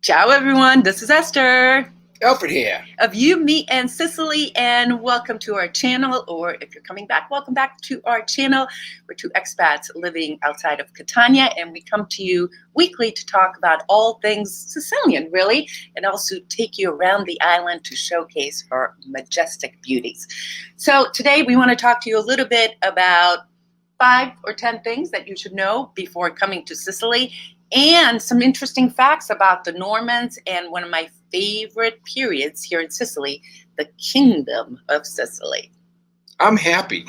Ciao, everyone. This is Eszter. Alfred here. Of You, Me, and Sicily, and welcome to our channel, or if you're coming back, welcome back to our channel. We're two expats living outside of Catania, and we come to you weekly to talk about all things Sicilian, really, and also take you around the island to showcase our majestic beauties. So today we want to talk to you a little bit about 5 or 10 things that you should know before coming to Sicily, and some interesting facts about the Normans and one of my favorite periods here in Sicily, the Kingdom of Sicily. I'm happy.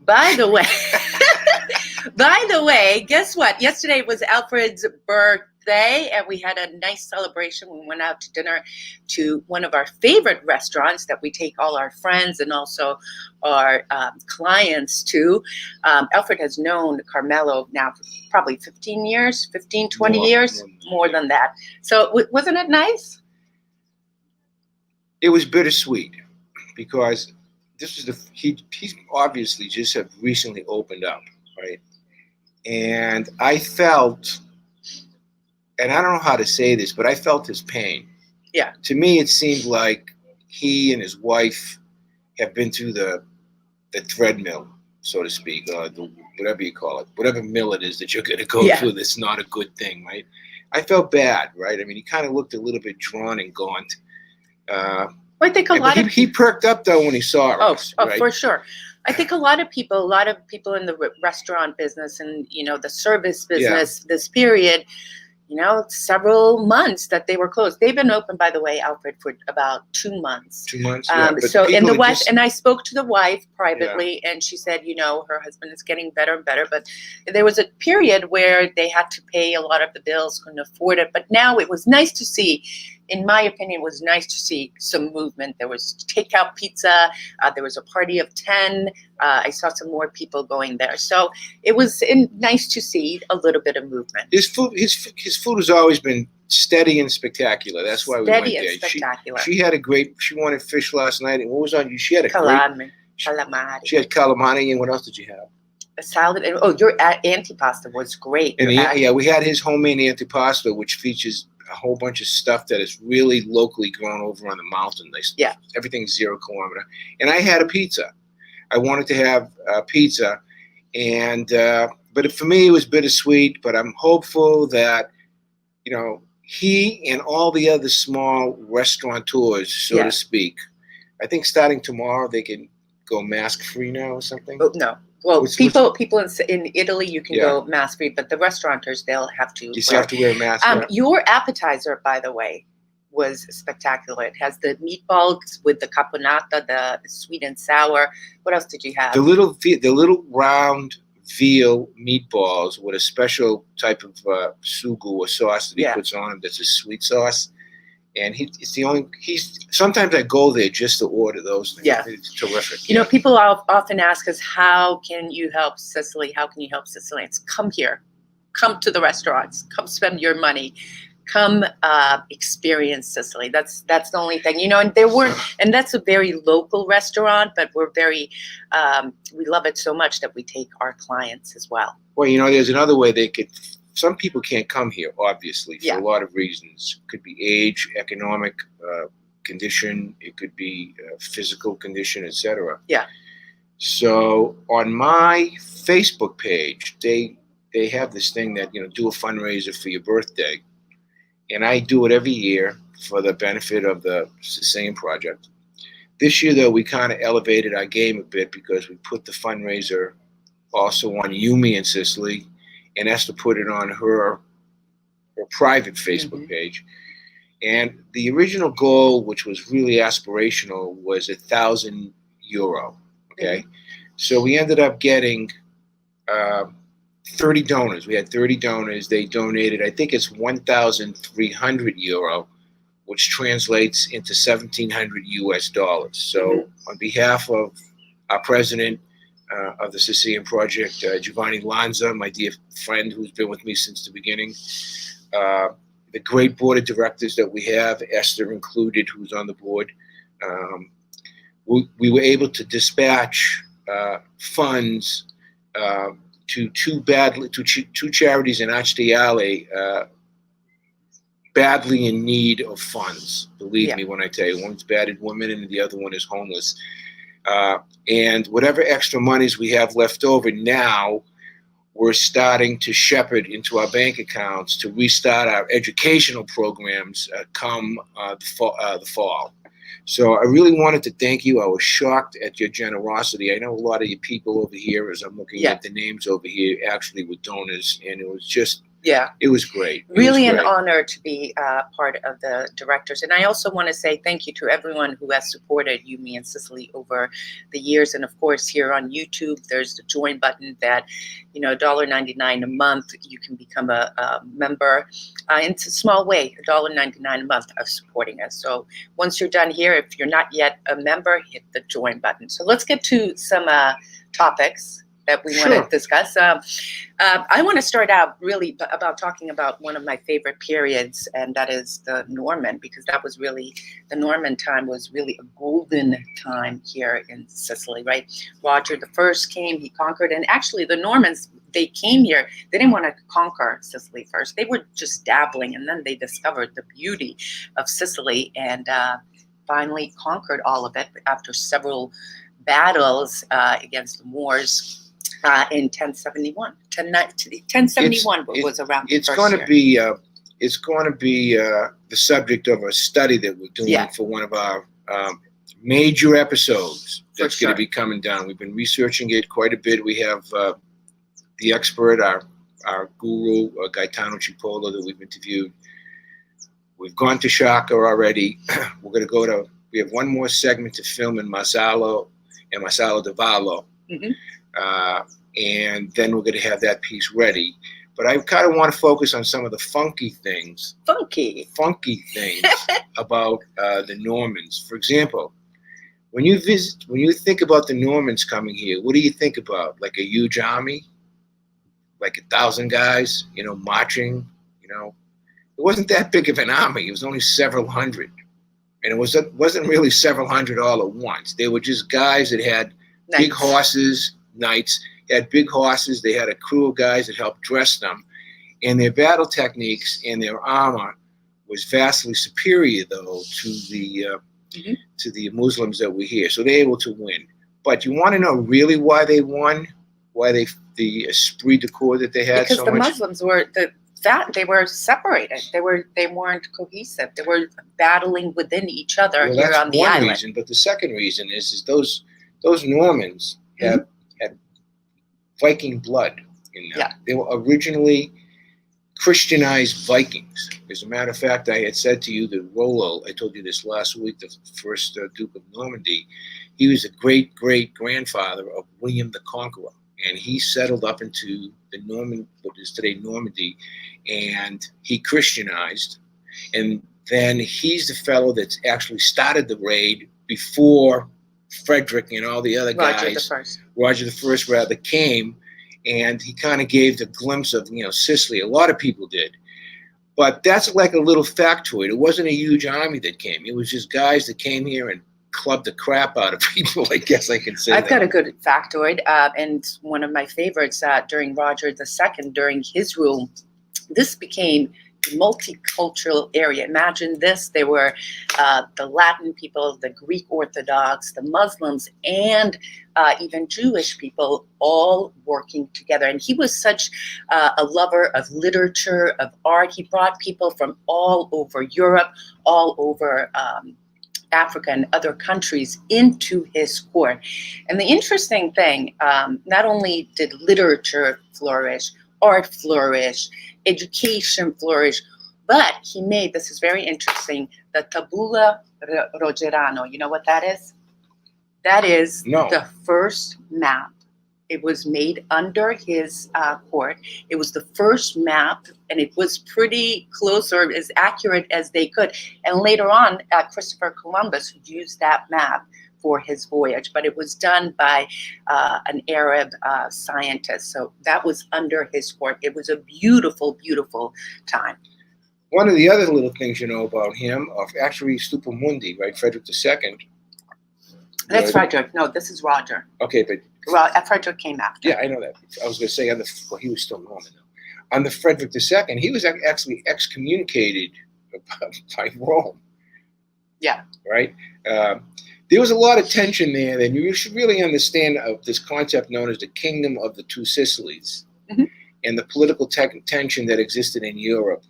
By the way, guess what? Yesterday was Alfred's birthday, and we had a nice celebration. We went out to dinner to one of our favorite restaurants that we take all our friends and also our clients to. Alfred has known Carmelo now for probably 15 years, 15, 20 years, more than that. So wasn't it nice? It was bittersweet because this is he's obviously just have recently opened up, right? And I felt, and I don't know how to say this, but I felt his pain. Yeah. To me, it seemed like he and his wife have been through the treadmill, so to speak, or whatever you call it, whatever mill it is that you're going to go through that's not a good thing, right? I felt bad, right? I mean, he kind of looked a little bit drawn and gaunt. I think he perked up though when he saw us. Oh, right? For sure. I think a lot of people in the restaurant business and the service business this period, several months that they were closed. They've been open, by the way, Alfred, for about 2 months. 2 months. So in the wife, and I spoke to the wife privately, and she said, her husband is getting better and better. But there was a period where they had to pay a lot of the bills, couldn't afford it. But now it was nice to see. In my opinion, it was nice to see some movement. There was takeout pizza. There was a party of 10. I saw some more people going there. So it was nice to see a little bit of movement. His food has always been steady and spectacular. That's why we went there. Steady and spectacular. She had she wanted fish last night. And what was on you? She had a calamari. She had calamari. And what else did you have? A salad. And, your antipasta was great. And we had his homemade antipasta, which features a whole bunch of stuff that is really locally grown over on the mountain. Everything's 0 kilometer. And I had a pizza. I wanted to have a pizza, and but for me it was bittersweet. But I'm hopeful that he and all the other small restaurateurs, so to speak. I think starting tomorrow they can go mask free now or something. Oh, no. Well, people in Italy, you can go mask free, but the restaurateurs, they'll have to. You still have to wear a mask. Your appetizer, by the way, was spectacular. It has the meatballs with the caponata, the sweet and sour. What else did you have? The little round veal meatballs with a special type of sugo or sauce that he puts on them. That's a sweet sauce. And sometimes I go there just to order those things. Yeah. It's terrific. People often ask us, how can you help Sicily? How can you help Sicilians? Come here. Come to the restaurants. Come spend your money. Come experience Sicily. That's the only thing. And that's a very local restaurant, but we're very, we love it so much that we take our clients as well. Well, there's another way they could. Some people can't come here, obviously, for a lot of reasons. It could be age, economic condition. It could be physical condition, etc. Yeah. So on my Facebook page, they have this thing that, do a fundraiser for your birthday. And I do it every year for the benefit of the Sicilian Project. This year, though, we kind of elevated our game a bit because we put the fundraiser also on You, Me, and Sicily. And Esther put it on her private Facebook page. And the original goal, which was really aspirational, was €1,000. Okay, so we ended up getting 30 donors. We had 30 donors. They donated, I think it's €1,300, which translates into $1,700. So on behalf of our president of the Sicilian Project, Giovanni Lanza, my dear friend who's been with me since the beginning, the great board of directors that we have, Esther included, who's on the board, we were able to dispatch funds to two charities in Aci Catena badly in need of funds. Believe Yeah. me when I tell you, one's battered women and the other one is homeless. And whatever extra monies we have left over now, we're starting to shepherd into our bank accounts to restart our educational programs come the fall. So I really wanted to thank you. I was shocked at your generosity. I know a lot of you people over here, as I'm looking at the names over here, actually were donors, and it was just, it was great. Really an honor to be part of the directors. And I also want to say thank you to everyone who has supported You, Me, and Sicily over the years. And of course, here on YouTube, there's the join button that, $1.99 a month. You can become a member. It's a small way, $1.99 a month of supporting us. So once you're done here, if you're not yet a member, hit the join button. So let's get to some topics that we want to discuss. I want to start out really about talking about one of my favorite periods, and that is the Norman, because that was really, the Norman time was really a golden time here in Sicily, right? Roger I came, he conquered, and actually the Normans, they came here, they didn't want to conquer Sicily first. They were just dabbling, and then they discovered the beauty of Sicily and finally conquered all of it after several battles against the Moors. In 1071, 1071 was around. It's going to be the subject of a study that we're doing for one of our major episodes. That's going to be coming down. We've been researching it quite a bit. We have the expert, our guru, Gaetano Cipolla, that we've interviewed. We've gone to Shaka already. We're going to go to. We have one more segment to film in Marsala and Marsala de Vallo. And then we're going to have that piece ready. But I kind of want to focus on some of the funky things about the Normans. For example, when you think about the Normans coming here, what do you think about? Like a huge army, like 1,000 guys, marching. It wasn't that big of an army. It was only several hundred, and it wasn't really several hundred all at once. They were just guys that had big horses. Knights had big horses. They had a crew of guys that helped dress them, and their battle techniques and their armor was vastly superior, though, to the Muslims that were here. So they're able to win. But you want to know really why they won? Why the esprit de corps that they had because so the much? Muslims were they were separated. They weren't cohesive. They were battling within each other here on the island. Reason, but the second reason is those Normans had Viking blood in them. They were originally Christianized Vikings. As a matter of fact, I had said to you that Rollo, I told you this last week, the first Duke of Normandy, he was a great-great-grandfather of William the Conqueror. And he settled up into what is today Normandy, and he Christianized. And then he's the fellow that's actually started the raid before Frederick and all the other guys, Roger the First came, and he kind of gave the glimpse of Sicily. A lot of people did, but that's like a little factoid. It wasn't a huge army that came. It was just guys that came here and clubbed the crap out of people. I guess I can say I've got a good factoid, and one of my favorites during Roger II, during his rule, this became multicultural area. Imagine this: there were the Latin people, the Greek Orthodox, the Muslims, and even Jewish people all working together. And he was such a lover of literature, of art. He brought people from all over Europe, all over Africa and other countries into his court. And the interesting thing, not only did literature flourish, art flourish, education flourish, but he made, this is very interesting, the Tabula Rogerano. You know what that is? That is the first map. It was made under his court. It was the first map, and it was pretty close, or as accurate as they could. And later on, Christopher Columbus used that map for his voyage, but it was done by an Arab scientist. So that was under his court. It was a beautiful, beautiful time. One of the other little things you know about him, actually Stupumundi, right? Frederick II. That's Frederick. No, this is Roger. Okay, but Frederick came after. Yeah, I know that. I was going to say he was still Norman though. On the Frederick II, he was actually excommunicated by Rome. Yeah. Right? There was a lot of tension there. Then you should really understand this concept known as the Kingdom of the Two Sicilies, and the political tension that existed in Europe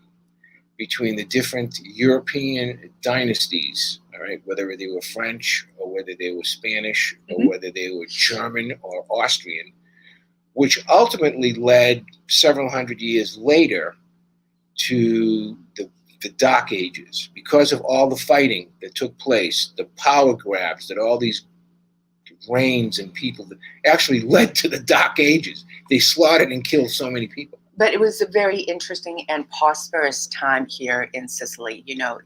between the different European dynasties, all right, whether they were French or whether they were Spanish or whether they were German or Austrian, which ultimately led several hundred years later to the Dark Ages. Because of all the fighting that took place, the power grabs that all these reigns and people that actually led to the Dark Ages. They slaughtered and killed so many people. But it was a very interesting and prosperous time here in Sicily. You know,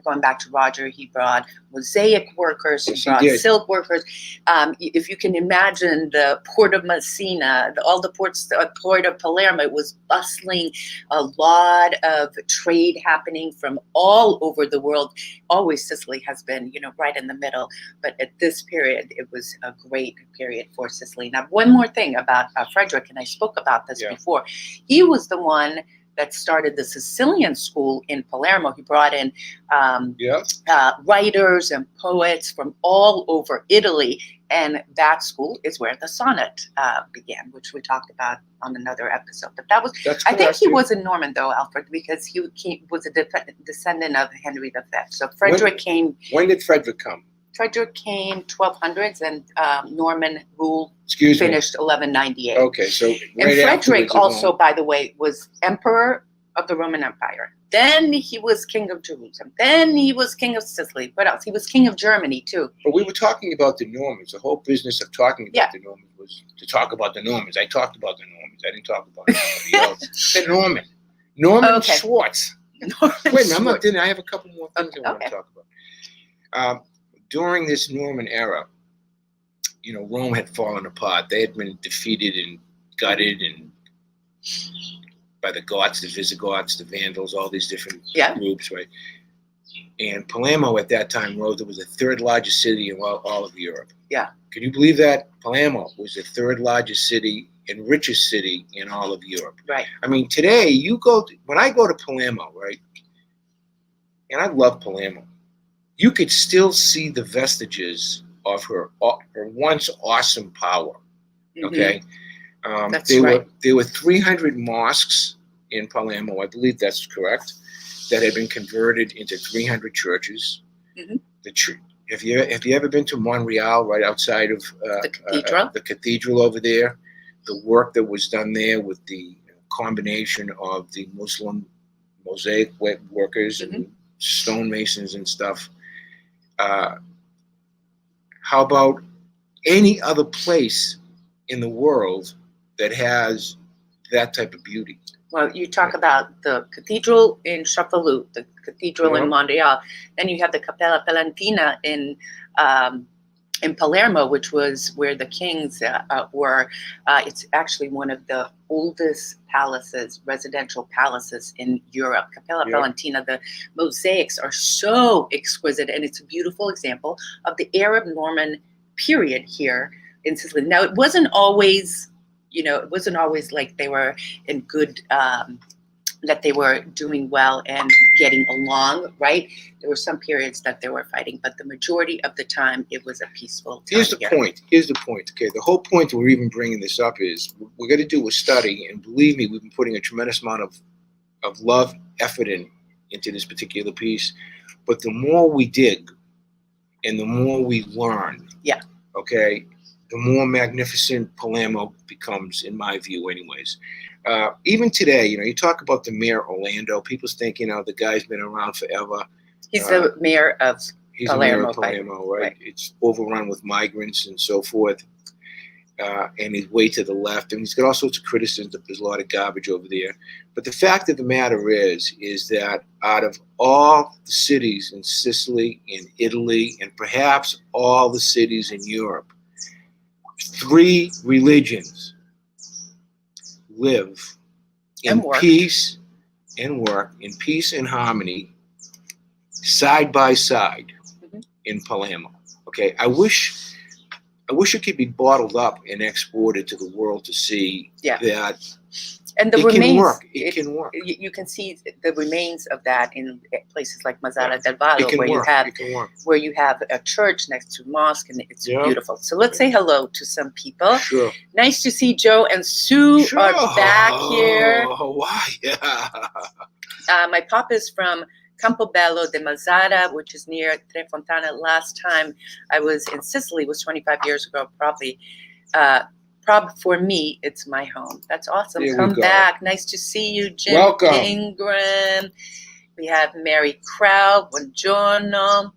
going back to Roger, he brought mosaic workers, he brought silk workers. If you can imagine the port of Messina, all the ports, the port of Palermo, it was bustling, a lot of trade happening from all over the world. Always Sicily has been, you know, right in the middle. But at this period, it was a great period for Sicily. Now, one more thing about Frederick, and I spoke about this before. He was the one that started the Sicilian school in Palermo. He brought in writers and poets from all over Italy, and that school is where the sonnet began, which we talked about on another episode. But that was, I think he was a Norman, though, Alfred, because he was a descendant of Henry V. So Frederick came. When did Frederick come? Frederick came 1200s, and Norman rule finished 1198. Okay, so and Frederick also, by the way, was emperor of the Roman Empire. Then he was king of Jerusalem. Then he was king of Sicily. What else? He was king of Germany too. But we were talking about the Normans. The whole business of talking about the Normans was to talk about the Normans. I talked about the Normans. I didn't talk about anybody else. The Norman Schwartz. Wait, I'm not done. I have a couple more things I want to talk about. During this Norman era, you know, Rome had fallen apart. They had been defeated and gutted and by the Goths, the Visigoths, the Vandals, all these different groups, right? And Palermo at that time rose. It was the third largest city in all of Europe. Yeah. Can you believe that? Palermo was the third largest city and richest city in all of Europe. Right. I mean, today when I go to Palermo, right? And I love Palermo. You could still see the vestiges of her once awesome power. Okay, there were 300 mosques in Palermo. I believe that's correct. That had been converted into 300 churches. Have you ever been to Monreale, right outside of the cathedral? The cathedral over there. The work that was done there with the combination of the Muslim mosaic workers and stonemasons and stuff. How about any other place in the world that has that type of beauty? Well, you talk about the cathedral in Cefalu, the cathedral in Monreale. Then you have the Cappella Palantina in Palermo, which was where the kings were. It's actually one of the oldest palaces, residential palaces in Europe. Cappella Palantina, the mosaics are so exquisite, and it's a beautiful example of the Arab Norman period here in Sicily. Now, it wasn't always, like they were in good, that they were doing well and getting along, right? There were some periods that they were fighting, but the majority of the time it was a peaceful time. Here's the point. Okay, the whole point we're even bringing this up is we're going to do a study, and believe me, we've been putting a tremendous amount of love, effort into this particular piece. But the more we dig and the more we learn, okay, the more magnificent Palermo becomes, in my view, anyways. Even today, you talk about the mayor Orlando. People's thinking, the guy's been around forever. He's the mayor of Palermo, right? It's overrun with migrants and so forth. And he's way to the left. And he's got all sorts of criticisms. There's a lot of garbage over there. But the fact of the matter is that out of all the cities in Sicily, in Italy, and perhaps all the cities in Europe, 3 religions live in peace and work, in peace and harmony, side by side in Palermo. Okay, I wish it could be bottled up and exported to the world to see that And the It remains, can work. It can work. You can see the remains of that in places like Mazzara del It Vallo, can where work. It can work. you have a church next to a mosque, and it's Yeah. beautiful. So let's say hello to some people. Sure. Nice to see Joe and Sue are back here. Oh, why? Yeah. My pop is from Campobello de Mazzara, which is near Trefontana. Last time I was in Sicily was 25 years ago, probably. For me, it's my home. That's awesome. There we Come go. back. Nice to see you, Jim Welcome. Ingram. We have Mary Crow. Buongiorno.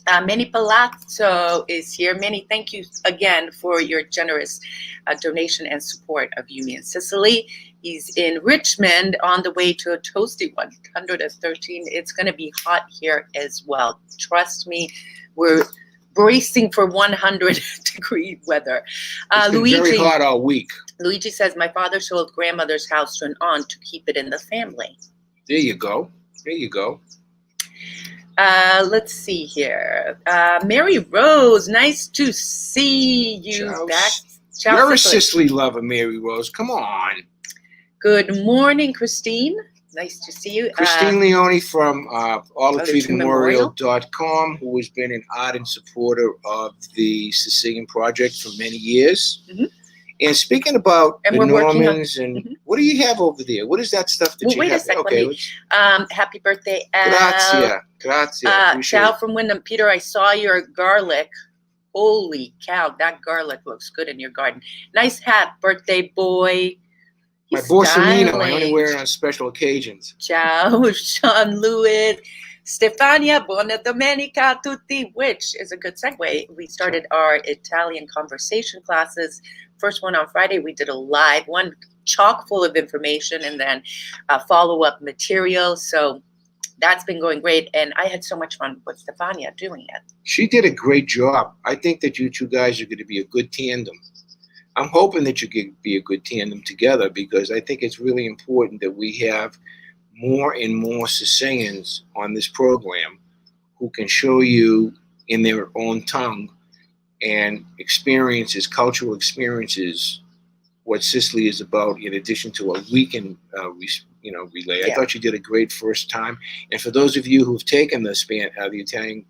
Manny Palazzo is here. Manny, thank you again for your generous donation and support of Union Sicily. He's in Richmond on the way to a toasty 113. It's going to be hot here as well. Trust me, we're bracing for 100-degree weather. It's been very hot all week. Luigi says, my father sold grandmother's house to an aunt to keep it in the family. There you go. There you go. Let's see here. Mary Rose, nice to see you back. Ciao, You're Sicily. a Sicily lover, Mary Rose. Come on. Good morning, Christine. Nice to see you. Christine Leone from Memorial. alltreememorial.com, who has been an ardent supporter of the Sicilian project for many years. Mhm. And speaking about And the we're working on- Normans, what do you have over there? What is that stuff that Well, you wait a have? sec, let Okay, me- Happy birthday, Al. grazie. Appreciate Ciao it. from Wyndham. Peter, I saw your garlic. Holy cow, that garlic looks good in your garden. Nice hat, birthday boy. My He's Borsalino, I styling. only wear it on special occasions. Ciao, Sean Lewis. Stefania, buona domenica a tutti, which is a good segue. We started our Italian conversation classes. First one on Friday, we did a live one, chock full of information, and then follow-up material. So that's been going great, and I had so much fun with Stefania doing it. She did a great job. I think that you two guys are going to be a good tandem. I'm hoping that you could be a good tandem together, because I think it's really important that we have more and more Sicilians on this program who can show you in their own tongue and experiences, cultural experiences, what Sicily is about, in addition to a weekend relay. I Yeah. thought you did a great first time. And for those of you who've taken the Italian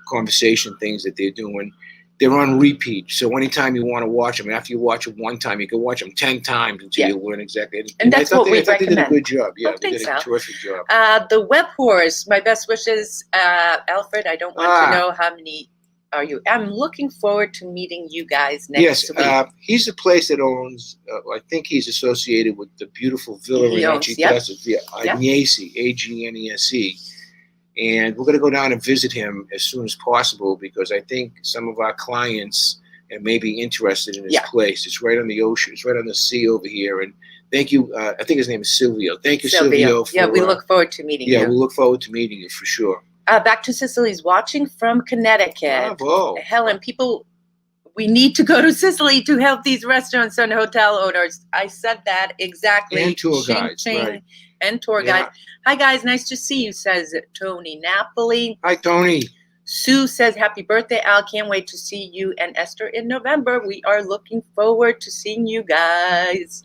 conversation things that they're doing, they're on repeat. So anytime you want to watch them, after you watch them one time, you can watch them 10 times until you learn exactly. And that's what we I thought they did a recommend. good job. Yeah, Oh, they did thanks, a Al. terrific job. The web horse, my best wishes, Alfred. I don't want to know how many are you. I'm looking forward to meeting you guys next week. He's the place that owns, I think he's associated with the beautiful villa in Aci Catena, Agnese, Agnese. And we're going to go down and visit him as soon as possible, because I think some of our clients may be interested in his place. It's right on the ocean. It's right on the sea over here. And thank you. I think his name is Silvio. Thank you, Silvio. We look forward to meeting you. Yeah, we look forward to meeting you for sure. Back to Sicily's watching from Connecticut. Bravo. Helen, we need to go to Sicily to help these restaurants and hotel owners. I said that exactly. And tour Ching, guides, ching. right. And tour guides. Hi, guys. Nice to see you, says Tony Napoli. Hi, Tony. Sue says, happy birthday, Al. Can't wait to see you and Esther in November. We are looking forward to seeing you guys.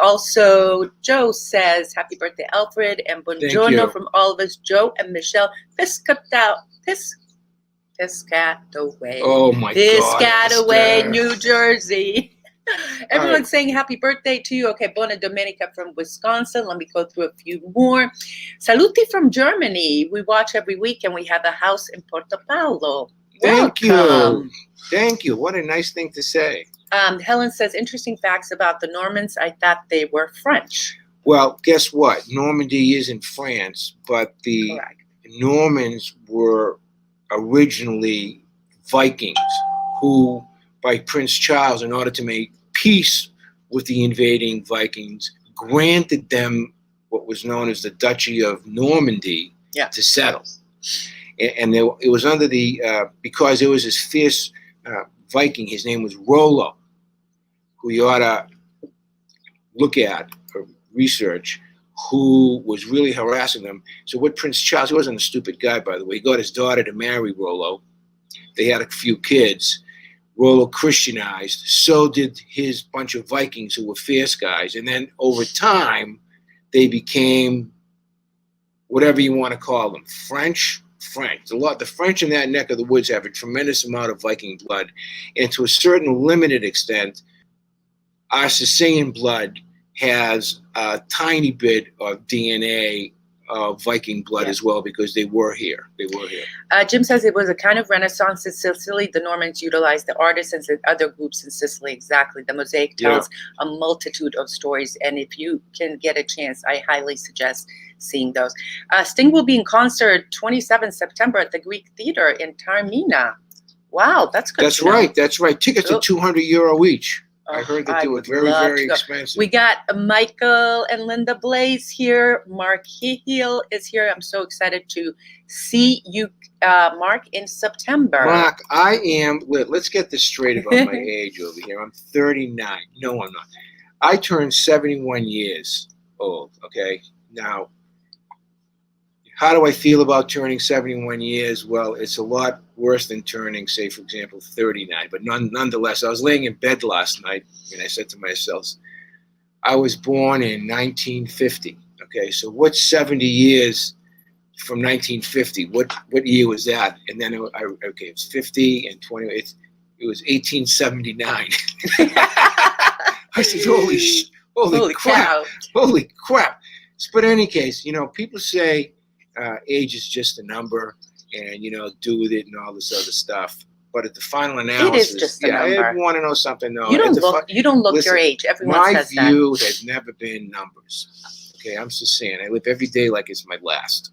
Also, Joe says, happy birthday, Alfred, and buongiorno from all of us, Joe and Michelle Piscataway. Oh, my God. Piscataway, New Jersey. Everyone's saying happy birthday to you. Okay, Buona Domenica from Wisconsin. Let me go through a few more. Saluti from Germany. We watch every week, and we have a house in Porto Paolo. Thank Welcome. you. Thank you. What a nice thing to say. Helen says, interesting facts about the Normans. I thought they were French. Well, guess what? Normandy is in France, but the Normans were originally Vikings who, by Prince Charles, in order to make peace with the invading Vikings, granted them what was known as the Duchy of Normandy to settle. And it was under because there was this fierce Viking, his name was Rollo, who you ought to look at or research, who was really harassing them. So what Prince Charles, he wasn't a stupid guy, by the way, he got his daughter to marry Rollo. They had a few kids. Rollo Christianized, so did his bunch of Vikings who were fierce guys. And then over time, they became whatever you want to call them, French. The French in that neck of the woods have a tremendous amount of Viking blood. And to a certain limited extent, our Sicilian blood has a tiny bit of DNA of Viking blood as well, because they were here. Jim says it was a kind of Renaissance in Sicily. The Normans utilized the artisans and other groups in Sicily. Exactly. The mosaic tells a multitude of stories. And if you can get a chance, I highly suggest seeing those. Sting will be in concert 27th September at the Greek Theater in Taormina. Wow, that's good. That's right. Tickets are €200 each. I heard that they were very expensive. We got Michael and Linda Blaze here. Mark Hill is here. I'm so excited to see you, Mark, in September. Mark, let's get this straight about my age over here. I'm 39. No, I'm not. I turned 71 years old, okay? Now, how do I feel about turning 71 years? Well, it's a lot worse than turning, say, for example, 39. But nonetheless, I was laying in bed last night and I said to myself, I was born in 1950. Okay, so what's 70 years from 1950? What year was that? And then it's 50 and 20. It was 1879. I said, holy crap! Cow. Holy crap! But in any case, people say age is just a number, and do with it and all this other stuff. But at the final analysis, it is just a number. I want to know something. No, you don't look listen, your age. Everyone says that. My view has never been numbers. Okay, I'm just saying. I live every day like it's my last.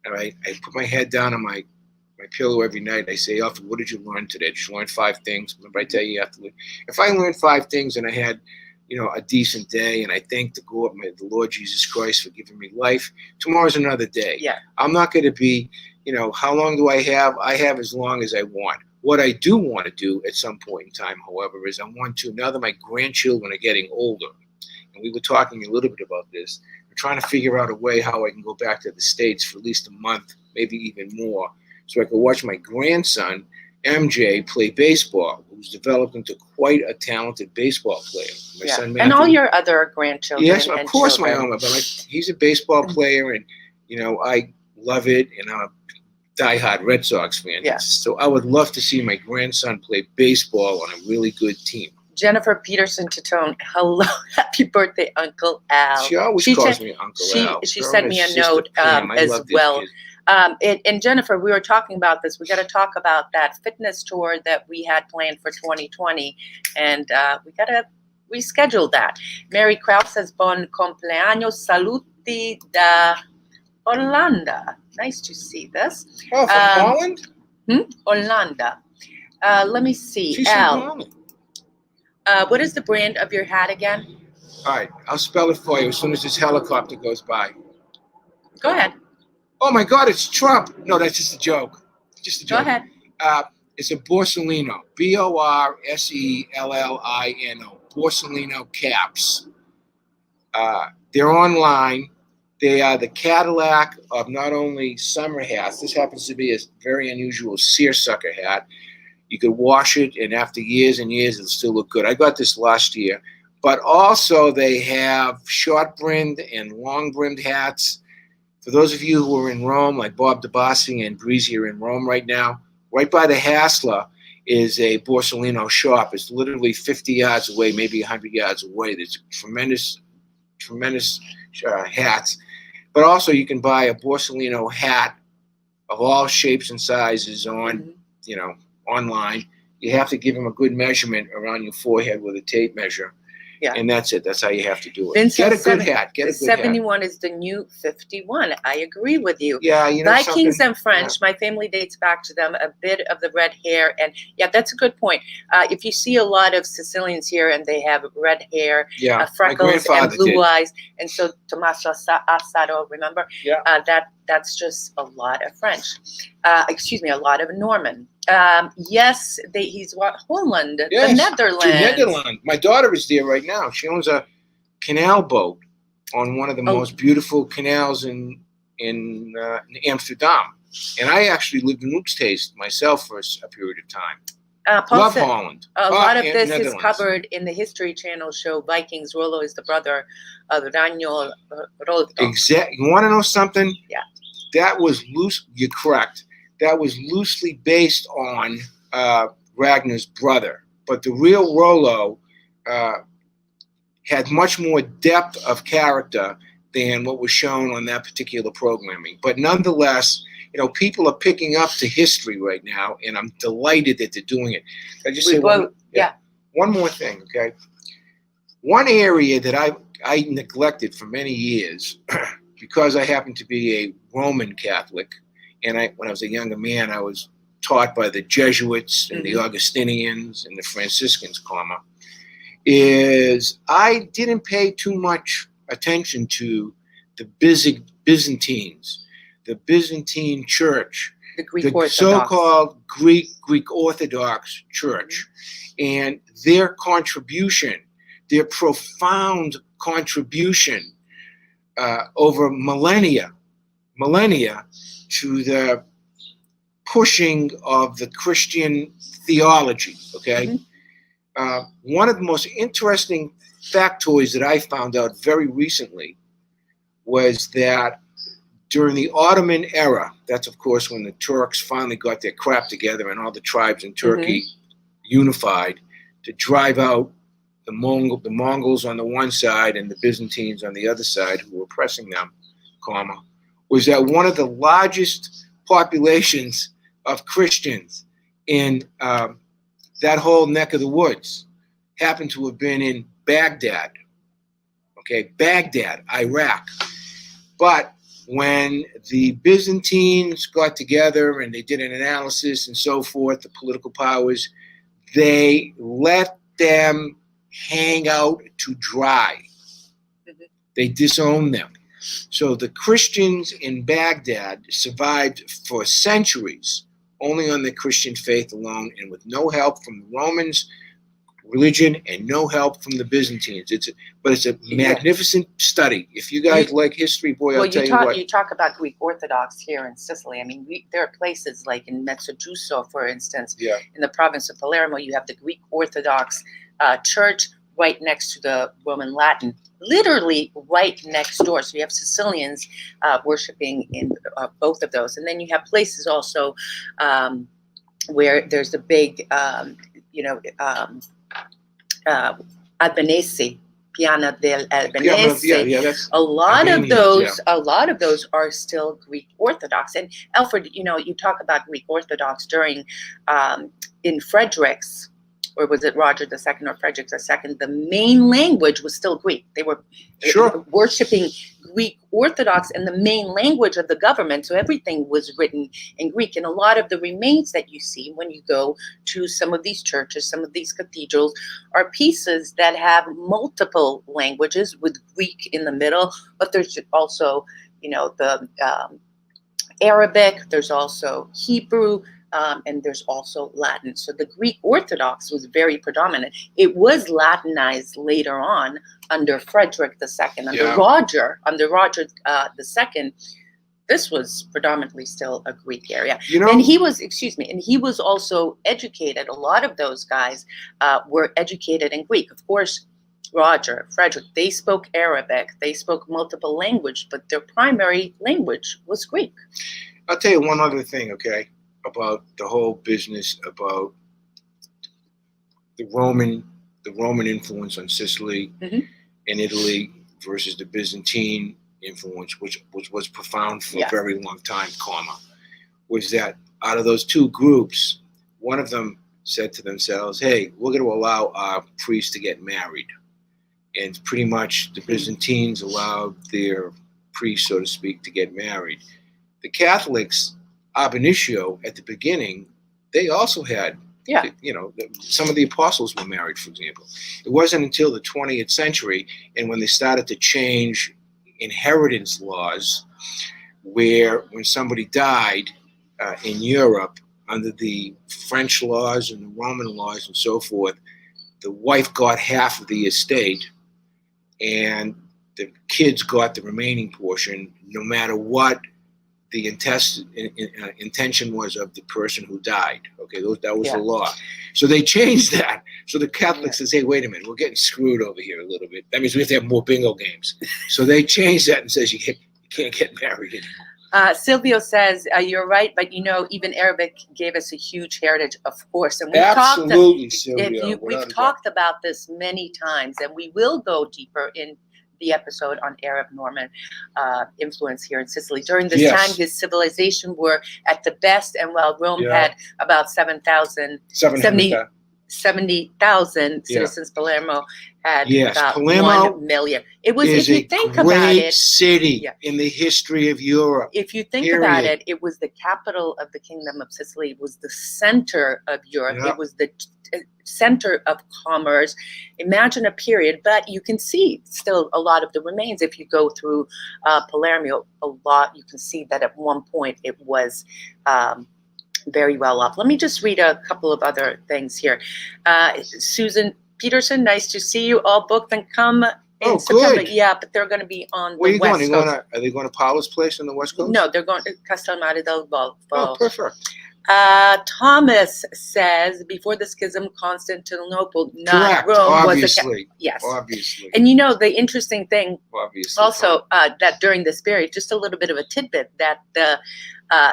All right, I put my head down on my pillow every night. I say, Alfred, what did you learn today? Did you learn 5 things? Remember, I tell you have to learn. If I learned 5 things and I had a decent day, and I thank the Lord Jesus Christ for giving me life, tomorrow's another day. Yeah. I'm not going to be, how long do I have? I have as long as I want. What I do want to do at some point in time, however, is I want to, now that my grandchildren are getting older, and we were talking a little bit about this, I'm trying to figure out a way how I can go back to the States for at least a month, maybe even more, so I can watch my grandson, MJ, play baseball, who's developed into quite a talented baseball player. My son Matthew, and all your other grandchildren. Yes, of course, my own. But he's a baseball player, and I love it, and I'm a diehard Red Sox fan. Yeah. So I would love to see my grandson play baseball on a really good team. Jennifer Peterson Tatone, hello, happy birthday, Uncle Al. She always calls me Uncle Al. She sent me a note as well. And Jennifer, we were talking about this. We got to talk about that fitness tour that we had planned for 2020, and we got to reschedule that. Mary Kraus says, "Bon compleanno, saluti da Olanda." Nice to see this. Oh, from Holland? Olanda. Let me see. She's Al, from Holland. what is the brand of your hat again? All right, I'll spell it for you as soon as this helicopter goes by. Go ahead. Oh my God, it's Trump. No, that's just a joke. Just a joke. Go ahead. It's a Borsalino. Borslino. Borsalino caps. They're online. They are the Cadillac of not only summer hats. This happens to be a very unusual seersucker hat. You could wash it, and after years and years, it'll still look good. I got this last year. But also, they have short-brimmed and long-brimmed hats. For those of you who are in Rome, like Bob DeBassi and Breezy are in Rome right now, right by the Hassler is a Borsalino shop. It's literally 50 yards away, maybe 100 yards away. There's tremendous hats. But also you can buy a Borsalino hat of all shapes and sizes online. You have to give them a good measurement around your forehead with a tape measure. Yeah. And that's it. That's how you have to do it. Vincent, get a good hat. Get a good 71 hat. Is the new 51. I agree with you. Yeah, Vikings and French, my family dates back to them, a bit of the red hair. And yeah, that's a good point. If you see a lot of Sicilians here and they have red hair, freckles and blue eyes. And so Tommaso Assado, remember? Yeah. That's just a lot of French. A lot of Norman. Yes, he's Holland, yes, the Netherlands. The Netherlands. My daughter is there right now. She owns a canal boat on one of the most beautiful canals in Amsterdam. And I actually lived in Oosthuizen myself for a period of time. Paul Love said Holland. a lot of and this is Netherlands. covered in the History Channel show Vikings. Rollo is the brother of Ragno Rollo. Exactly. You want to know something? Yeah. That was loose. You're correct. That was loosely based on Ragnar's brother, but the real Rollo had much more depth of character than what was shown on that particular programming. But nonetheless, people are picking up to history right now, and I'm delighted that they're doing it. Can I just say one more thing, okay? One area that I neglected for many years, because I happen to be a Roman Catholic, and when I was a younger man, I was taught by the Jesuits and the Augustinians and the Franciscans, is I didn't pay too much attention to the Byzantines, the Byzantine Church, The Greek the Orthodox. so-called Greek Orthodox Church, and their contribution, their profound contribution over millennia to the pushing of the Christian theology, okay? One of the most interesting factoids that I found out very recently was that during the Ottoman era, that's of course when the Turks finally got their crap together and all the tribes in Turkey unified to drive out the Mongols on the one side and the Byzantines on the other side who were oppressing them, was that one of the largest populations of Christians in that whole neck of the woods happened to have been in Baghdad, Baghdad, Iraq. But when the Byzantines got together and they did an analysis and so forth, the political powers, they let them hang out to dry. They disowned them. So the Christians in Baghdad survived for centuries only on the Christian faith alone and with no help from the Romans, religion, and no help from the Byzantines. But it's a magnificent study. If you guys like history, boy, I'll tell you what. You talk about Greek Orthodox here in Sicily. I mean, there are places like in Mezzogiusto, for instance, in the province of Palermo, you have the Greek Orthodox church right next to the Roman Latin, literally right next door. So you have Sicilians worshiping in both of those. And then you have places also where there's the big, Albanese, Piana del Albanese. A lot of those are still Greek Orthodox. And Alfred, you talk about Greek Orthodox during in Frederick's, or was it Roger II or Frederick II? The main language was still Greek. They were worshiping Greek Orthodox and the main language of the government. So everything was written in Greek. And a lot of the remains that you see when you go to some of these churches, some of these cathedrals, are pieces that have multiple languages with Greek in the middle. But there's also, the Arabic, there's also Hebrew, and there's also Latin. So the Greek Orthodox was very predominant. It was Latinized later on under Frederick II, under Roger II. This was predominantly still a Greek area. And he was also educated. A lot of those guys were educated in Greek. Of course, Roger, Frederick, they spoke Arabic, they spoke multiple language, but their primary language was Greek. I'll tell you one other thing, about the whole business about the Roman influence on Sicily and Italy versus the Byzantine influence, which was profound for a very long time, was that out of those two groups, one of them said to themselves, hey, we're going to allow our priests to get married. And pretty much the Byzantines allowed their priests, so to speak, to get married. The Catholics, ab initio, at the beginning, they also had, some of the apostles were married, for example. It wasn't until the 20th century, and when they started to change inheritance laws, where when somebody died in Europe, under the French laws and the Roman laws and so forth, the wife got half of the estate, and the kids got the remaining portion, no matter what the intention was of the person who died. Okay, that was Yeah. the law. So they changed that. So the Catholics says, hey, wait a minute, we're getting screwed over here a little bit. That means we have to have more bingo games. So they changed that and says you can't get married anymore. Silvio says, you're right, but even Arabic gave us a huge heritage, of course. And Absolutely, Silvio. We've talked about this many times, and we will go deeper in the episode on Arab Norman influence here in Sicily. During this time, his civilization were at the best, and while Rome had about 70,000 citizens, Palermo had about Palermo 1 million. It was, is if you think a about great it, city in the history of Europe. if you think about it, it was the capital of the Kingdom of Sicily. It was the center of Europe. It was the center of commerce. Imagine a period, but you can see still a lot of the remains. If you go through Palermo a lot, you can see that at one point it was very well off. Let me just read a couple of other things here. Susan Peterson, nice to see you. All booked and come in September. Good. Yeah, but they're going to be on Where the are you West going? Coast. Are they going to Paolo's place on the West Coast? No, they're going to Castelmare del Volpo. Oh, perfect. Thomas says, before the schism, Constantinople, not Correct. Rome, Obviously. was yes. Obviously. And the interesting thing, Obviously. also, that during this period, just a little bit of a tidbit, that the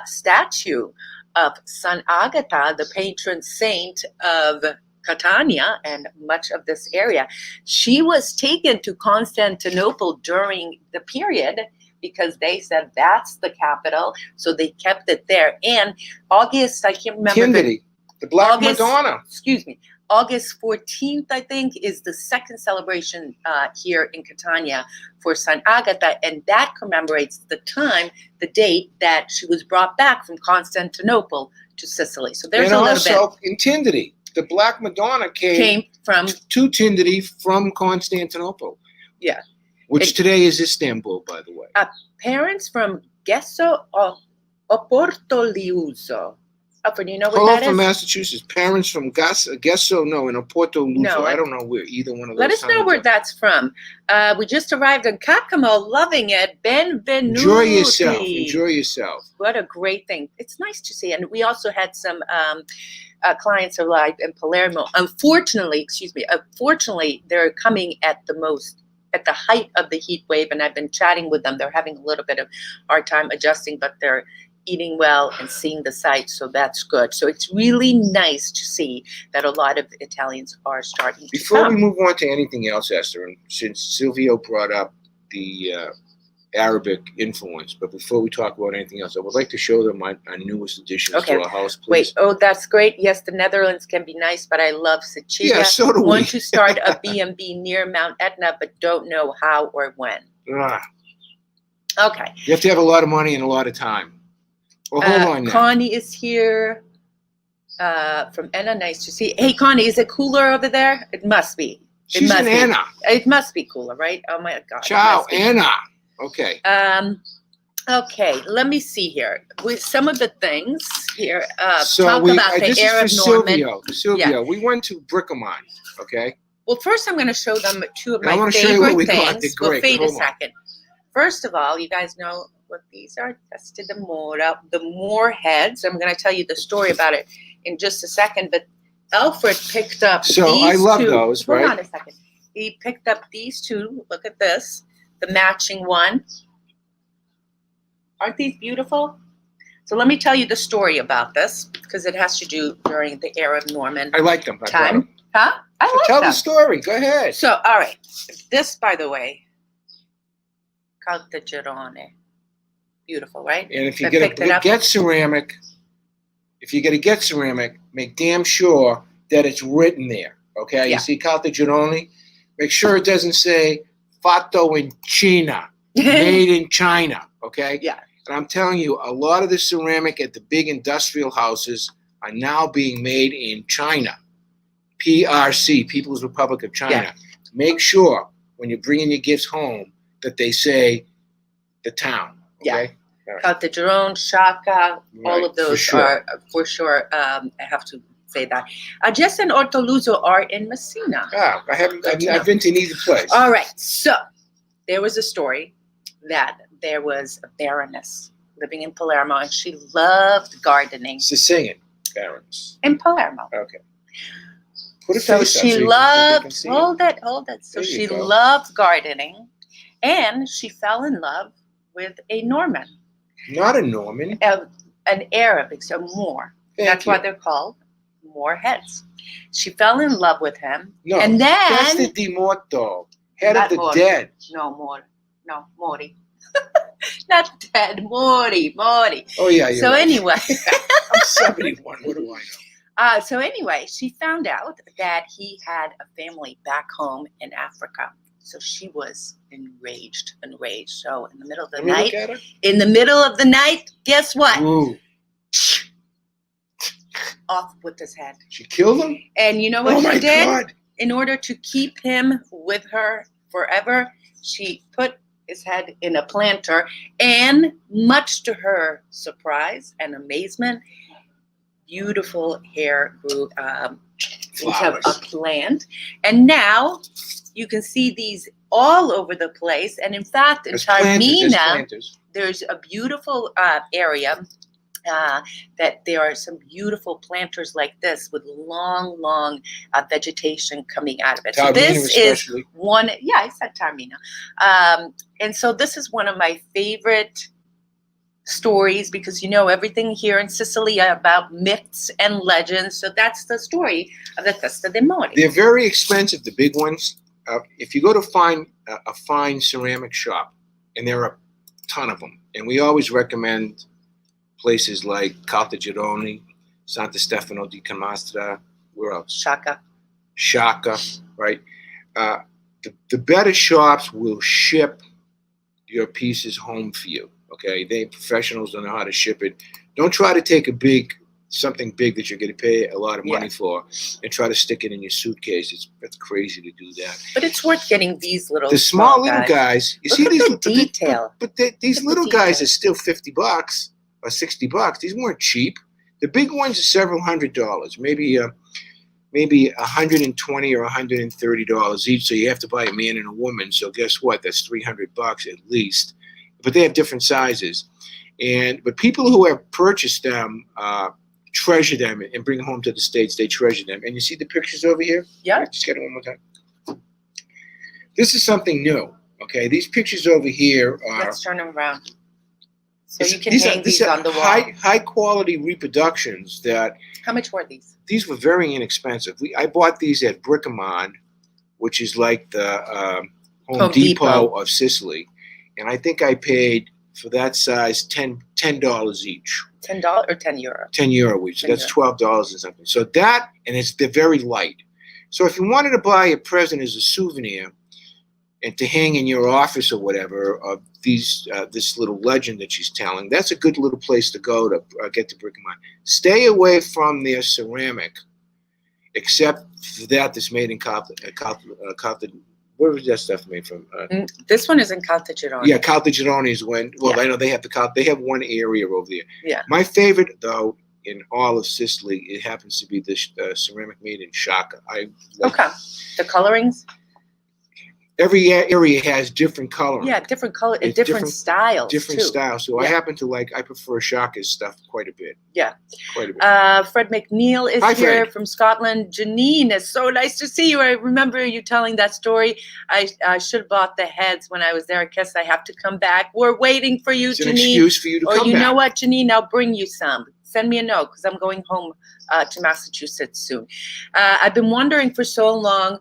statue of San Agata, the patron saint of Catania and much of this area, she was taken to Constantinople during the period because they said that's the capital, so they kept it there. And August, I can't remember. The Black Madonna. Excuse me. August 14th, I think, is the second celebration here in Catania for San Agata, and that commemorates the date that she was brought back from Constantinople to Sicily. So there's a little bit. And also in Tindidi, the Black Madonna came from to Tindidi from Constantinople. Yeah. Which today is Istanbul, by the way. Parents from Gesso o Portoliuso. Alfred, you know what Hello that is? from Massachusetts. Parents from Gesso, no, in Portoliuso. No, I don't know where either one of those. Let us know where that's from. We just arrived in Cacamo, loving it. Benvenuti. Enjoy yourself. Enjoy yourself. What a great thing. It's nice to see. And we also had some clients alive in Palermo. Unfortunately, they're coming at the height of the heat wave, and I've been chatting with them. They're having a little bit of hard time adjusting, but they're eating well and seeing the sights, so that's good. So it's really nice to see that a lot of Italians are starting to Before come. we move on to anything else, Esther, and since Silvio brought up the Arabic influence, but before we talk about anything else, I would like to show them our newest additions to our house, please. Wait, that's great. Yes, the Netherlands can be nice, but I love Sicily. Yeah, so do we. Want to start a B&B near Mount Etna, but don't know how or when. Okay. You have to have a lot of money and a lot of time. Well, hold on now. Connie is here from Enna. Nice to see. Hey, Connie, is it cooler over there? It must be. She's in Enna. It must be cooler, right? Oh my God. Ciao, Enna. Okay. Okay, let me see here. With some of the things here, So talk about the Arab Norman. Silvio, we went to Brickamont, okay? Well, first I'm going to show them two of I my wanna show you what we favorite got. things. They're great. Wait a Hold on. second. First of all, you guys know what these are. Testa di Mori, the Moor heads. I'm going to tell you the story about it in just a second. But Alfred picked up these two. I love those, right? Hold on a second. He picked up these two. Look at this. The matching one. Aren't these beautiful? So let me tell you the story about this, because it has to do during the Arab Norman I like them. time. Huh? I like Tell them. the story. Go ahead. So, all right. This, by the way, Caltagirone. Beautiful, right? And if you're going to get ceramic, make damn sure that it's written there, okay? Yeah. You see Caltagirone? Make sure it doesn't say Fatto in China, made in China, okay? Yeah. And I'm telling you, a lot of the ceramic at the big industrial houses are now being made in China. PRC, People's Republic of China. Yeah. Make sure when you're bringing your gifts home that they say the town, okay? Yeah. Caltagirone, Shaka, all of those are for sure. I have to say that. Jess and Ortoluso are in Messina. I've been to neither place. All right. So there was a story that there was a baroness living in Palermo, and she loved gardening. Sicilian parents. In Palermo. Okay. Put a So face up she so you can loved, see hold it. So There you she go. loved gardening, and she fell in love with a Norman, Not a Norman. an Arab, so Moor. That's why they're called Moorheads. She fell in love with him, No, and then Testa di Morto, head Not of the Mori. dead. Mori. Not dead, Mori. Oh yeah, you're So right. anyway, I'm 71. What do I know? so anyway, she found out that he had a family back home in Africa. So she was enraged. So in the middle of the Let me night, look at her. Guess what? Ooh, Off with his head. she killed him? And you know what Oh she my did? God. In order to keep him with her forever, she put his head in a planter, and much to her surprise and amazement, beautiful hair grew into Flowers. a plant. And now you can see these all over the place. And in fact, in There's planters. there's a beautiful area that there are some beautiful planters like this with long vegetation coming out of it. So Taormina this especially. is one, yeah, I said Taormina. And so this is one of my favorite stories because you know everything here in Sicily about myths and legends. So that's the story of the Testa di Mori. They're very expensive, the big ones. If you go to find a fine ceramic shop, and there are a ton of them, and we always recommend places like Caltagirone, Santa Stefano di Camastra, where else? Shaka, right? The better shops will ship your pieces home for you, okay? They professionals don't know how to ship it. Don't try to take something big that you're going to pay a lot of money for and try to stick it in your suitcase. It's crazy to do that. But it's worth getting these little The small little guys, you Look see at these the detail. these little guys are still $50 or $60. These weren't cheap. The big ones are several $100s, maybe $120 or $130 each. So you have to buy a man and a woman. So guess what? That's $300 at least. But they have different sizes. But people who have purchased them treasure them and bring them home to the States. They treasure them. And you see the pictures over here? Yeah. Just get it one more time. This is something new. Okay, these pictures over here are. Let's turn them around. So you can hang these on the wall. High quality reproductions that. How much were these? These were very inexpensive. I bought these at Brickman, which is like the Home Depot of Sicily, and I think I paid for that size $10 each. $10 or €10? €10 each. So that's $12 and something. So that, and they're very light. So if you wanted to buy a present as a souvenir and to hang in your office or whatever of this little legend that she's telling, that's a good little place to go to get to Brickman. Stay away from their ceramic, except for that's made in where was that stuff made from? This one is in Caltagirone. Yeah, Caltagirone is when. Well, Yeah. I know they have one area over there. Yeah. My favorite, though, in all of Sicily, it happens to be the ceramic made in Shaka. Okay. The colorings? Every area has different coloring. Yeah, different color, It's different styles. Different too. styles. So Yeah. I prefer Shaka's stuff quite a bit. Yeah. Quite a bit. Fred McNeil is Hi, here Fred. from Scotland. Janine, it's so nice to see you. I remember you telling that story. I should have bought the heads when I was there. I guess I have to come back. We're waiting for you, It's an Janine. excuse for you to Or come you back. know what, Janine? I'll bring you some. Send me a note because I'm going home to Massachusetts soon. I've been wondering for so long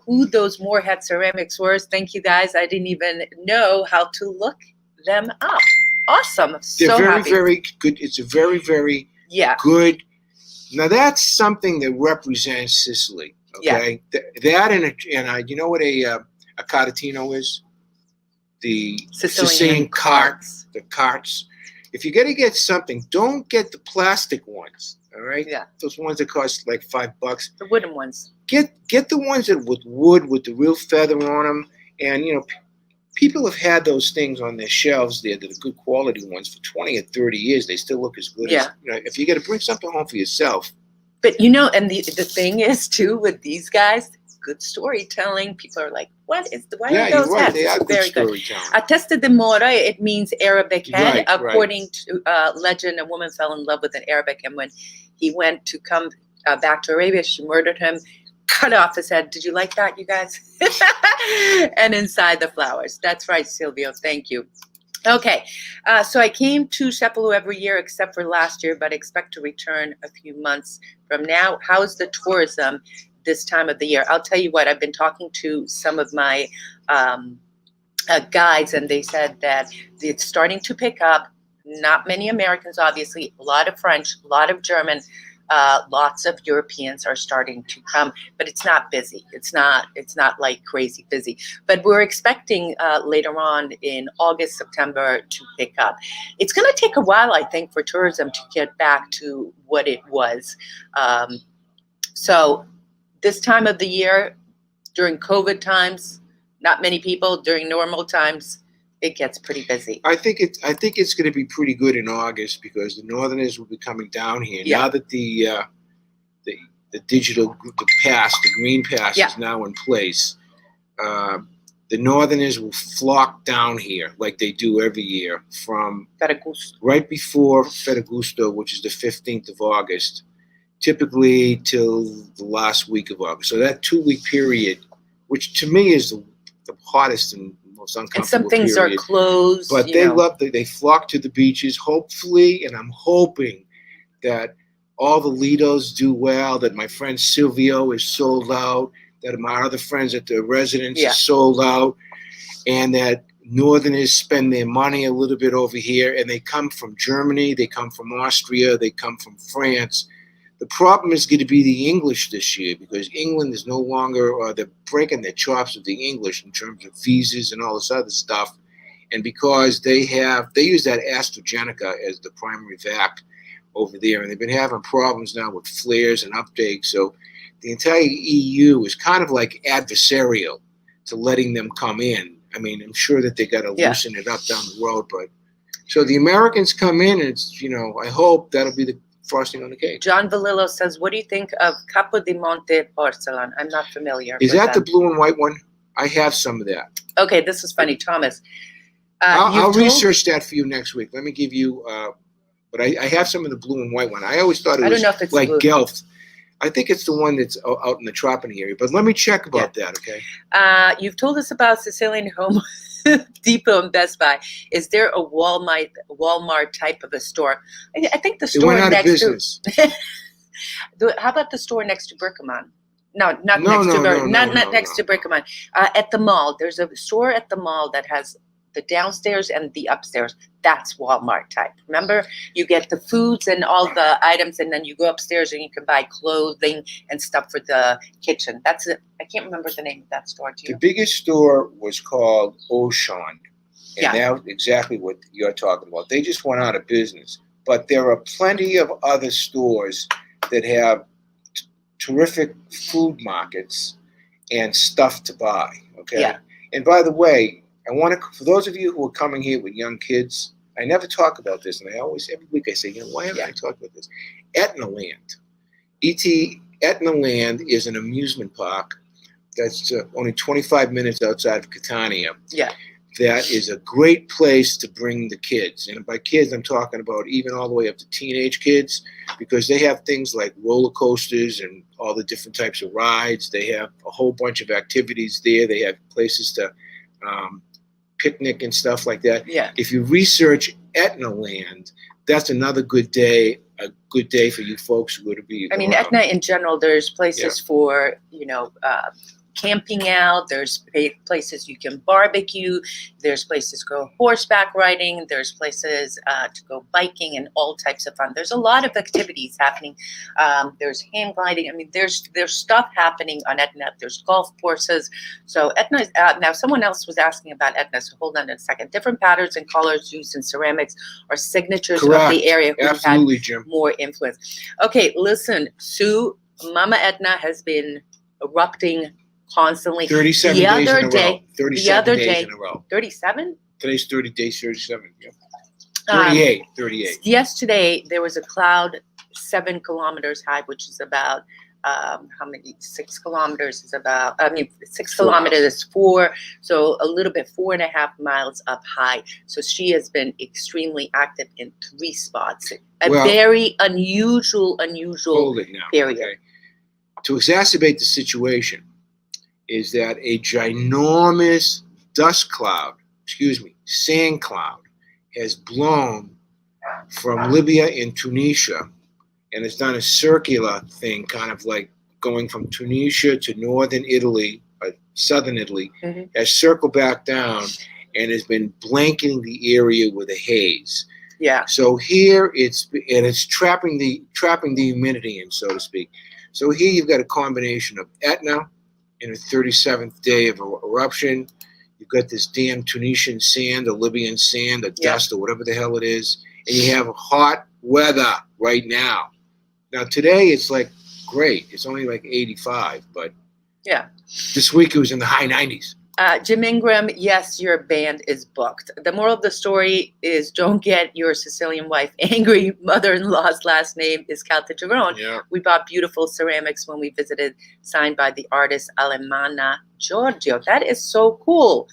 who those Moorhead ceramics were. Thank you, guys. I didn't even know how to look them up. Awesome. They're So very, happy. very good. It's a very, very Yeah. good. Now that's something that represents Sicily. Okay, that and you know what a cartino is? The Sicilian carts. the carts. If you're gonna get something, don't get the plastic ones. All right. Yeah. Those ones that cost like $5. The wooden ones. Get the ones that with wood with the real feather on them, and people have had those things on their shelves there that are good quality ones for 20 or 30 years. They still look as good as, if you're going to bring something home for yourself. But and the thing is too with these guys, good storytelling. People are like, why Yeah, are you're those right. hats? They are It's good very good. storytelling. Testa di Mori, it means Arabic hen. Right, According to legend, a woman fell in love with an Arabic, and when he went to come back to Arabia, she murdered him, cut off his head. Did you like that, you guys? And inside the flowers. That's right, Silvio. Thank you. Okay, so I came to Cefalu every year except for last year, but expect to return a few months from now. How's the tourism this time of the year? I'll tell you what, I've been talking to some of my guides, and they said that it's starting to pick up. Not many Americans, obviously, a lot of French, a lot of German, lots of Europeans are starting to come, but it's not busy. It's not like crazy busy. But we're expecting later on in August, September to pick up. It's going to take a while, I think, for tourism to get back to what it was. So this time of the year, during COVID times, not many people. During normal times, it gets pretty busy. I think it's going to be pretty good in August because the Northerners will be coming down here now that the digital the green pass is now in place. The Northerners will flock down here like they do every year from right before Ferragosto, which is the 15th of August, typically till the last week of August. So that 2-week period, which to me is the hottest and most uncomfortable and some things period. Are closed, but they flock to the beaches. Hopefully, and I'm hoping that all the Lidos do well. That my friend Silvio is sold out. That my other friends at the residence is sold out, and that Northerners spend their money a little bit over here. And they come from Germany, they come from Austria, they come from France. The problem is going to be the English this year because England is no longer, they're breaking their chops with the English in terms of visas and all this other stuff. And because they use that AstraZeneca as the primary vac over there, and they've been having problems now with flares and updates. So the entire EU is kind of like adversarial to letting them come in. I mean, I'm sure that they got to loosen it up down the road, but so the Americans come in, and it's, I hope that'll be the frosting on the cake. John Valillo says, what do you think of Capo di Monte porcelain? I'm not familiar. Is that the blue and white one? I have some of that. Okay, this is funny, Thomas. I'll research that for you next week. Let me give you, but I have some of the blue and white one. I always thought it was like Guelph. I think it's the one that's out in the Tropany area, but let me check about that, okay? You've told us about Sicilian Home Depot and Best Buy. Is there a Walmart type of a store? I think the store went out next of business. to. How about the store next to Berkman? No, not next to Berkman. At the mall, there's a store at the mall that has the downstairs and the upstairs. That's Walmart type. Remember, you get the foods and all the items, and then you go upstairs and you can buy clothing and stuff for the kitchen. That's it. I can't remember the name of that store. Do you? The biggest store was called Auchan, and that's exactly what you're talking about. They just went out of business, but there are plenty of other stores that have terrific food markets and stuff to buy. Okay. Yeah. And by the way, I want to, for those of you who are coming here with young kids, I never talk about this, and I always, every week I say, why haven't I talked about this? Etna Land. Etna Land is an amusement park that's only 25 minutes outside of Catania. Yeah. That is a great place to bring the kids. And by kids, I'm talking about even all the way up to teenage kids, because they have things like roller coasters and all the different types of rides. They have a whole bunch of activities there. They have places to picnic and stuff like that. Yeah. If you research Etna Land, that's another good day. A good day for you folks who are to be. I mean, Etna in general, there's places for camping out. There's places you can barbecue. There's places to go horseback riding. There's places to go biking and all types of fun. There's a lot of activities happening. There's hang gliding. I mean, there's stuff happening on Etna. There's golf courses. So Etna, now someone else was asking about Etna, so hold on a second. Different patterns and colors used in ceramics are signatures of the area who Absolutely, had Jim. more influence. Okay, listen, Sue, Mama Etna has been erupting constantly. 37 the days other in a day, row. 37 the other days day, in a row. 37? Today's 30 days, 37. Yeah. 38. Yesterday, there was a cloud 7 kilometers high, which is about how many, 6 kilometers is about, 6 4 kilometers miles. is 4, so a little bit 4.5 miles up high. So she has been extremely active in 3 spots. A Well, very unusual Hold it now. period. Okay? To exacerbate the situation is that a ginormous sand cloud has blown from Libya and Tunisia, and it's done a circular thing, kind of like going from Tunisia to northern Italy, southern Italy, has circled back down and has been blanketing the area with a haze. Yeah. So here it's trapping the humidity in, so to speak. So here you've got a combination of Etna in a 37th day of eruption. You've got this damn Tunisian sand, or Libyan sand, or dust, or whatever the hell it is, and you have hot weather right now. Now today it's like great. It's only like 85, but this week it was in the high 90s. Jim Ingram, yes, your band is booked. The moral of the story is don't get your Sicilian wife angry. Mother-in-law's last name is Caltagirone. Yeah. We bought beautiful ceramics when we visited, signed by the artist Alemana Giorgio. That is so cool.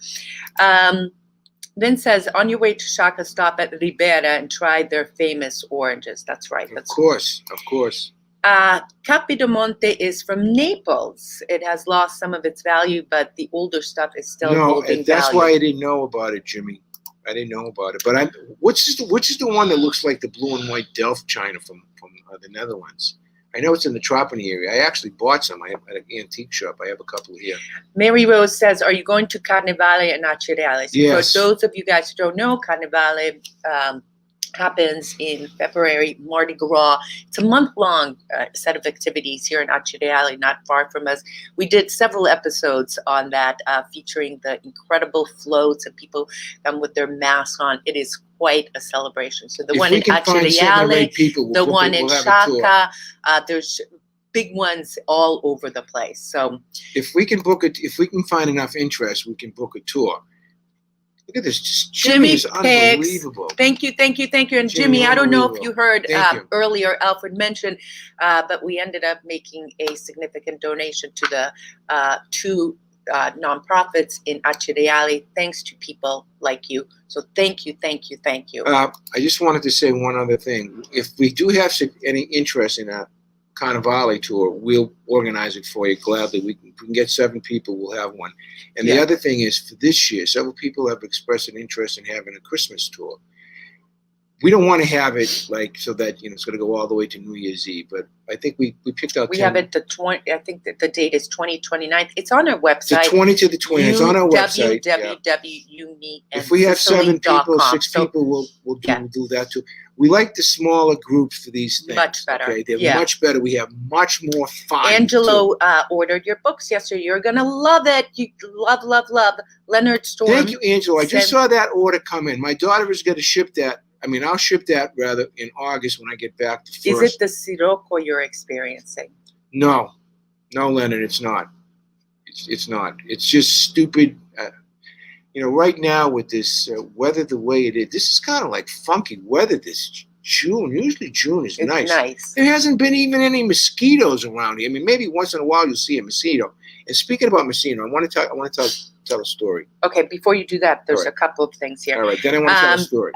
Vin says, on your way to Shaka, stop at Ribera and try their famous oranges. That's right. Of course. Capodimonte is from Naples. It has lost some of its value, but the older stuff is still holding that's value. why I didn't know about it, Jimmy. I didn't know about it. But which is the one that looks like the blue and white Delft china from the Netherlands? I know it's in the Trapani area. I actually bought some. I have at an antique shop. I have a couple here. Mary Rose says, are you going to Carnevale and Aci? Yes. For those of you guys who don't know, Carnevale happens in February, Mardi Gras. It's a month-long set of activities here in Aci, not far from us. We did several episodes on that, featuring the incredible floats and people come with their masks on. It is quite a celebration. So the one in Aci, the one in Shaka, there's big ones all over the place. So if we can find enough interest, we can book a tour. Look at this. Jimmy is unbelievable. Thank you. And Jimmy, I don't know if you heard earlier, Alfred mentioned, but we ended up making a significant donation to the two nonprofits in Aci, thanks to people like you. So thank you. I just wanted to say one other thing. If we do have any interest in a Carnevale tour, we'll organize it for you gladly. We can get 7 people, we'll have one. And the other thing is, for this year, several people have expressed an interest in having a Christmas tour. We don't want to have it like so that it's going to go all the way to New Year's Eve, but I think we picked out. We have it I think that the date is 29th. It's on our website. The 20 to the 20. It's on our website. www.umeet. If we have 7 people, 6 people, we'll do that too. We like the smaller groups for these things. Much better. Okay? They're much better. We have much more fun. Angelo ordered your books yesterday. You're going to love it. You love Leonard Storm. Thank you, Angelo. I just saw that order come in. My daughter is going to ship that. I'll ship that rather in August when I get back to first. Is it the Sirocco you're experiencing? No, Leonard, it's not. It's not. It's just stupid. Right now with this weather the way it is, this is kind of like funky weather this June. Usually June is nice. There hasn't been even any mosquitoes around here. Maybe once in a while you'll see a mosquito. And speaking about mosquito, I want to tell a story. Okay, before you do that, there's a couple of things here. All right, then I want to tell a story.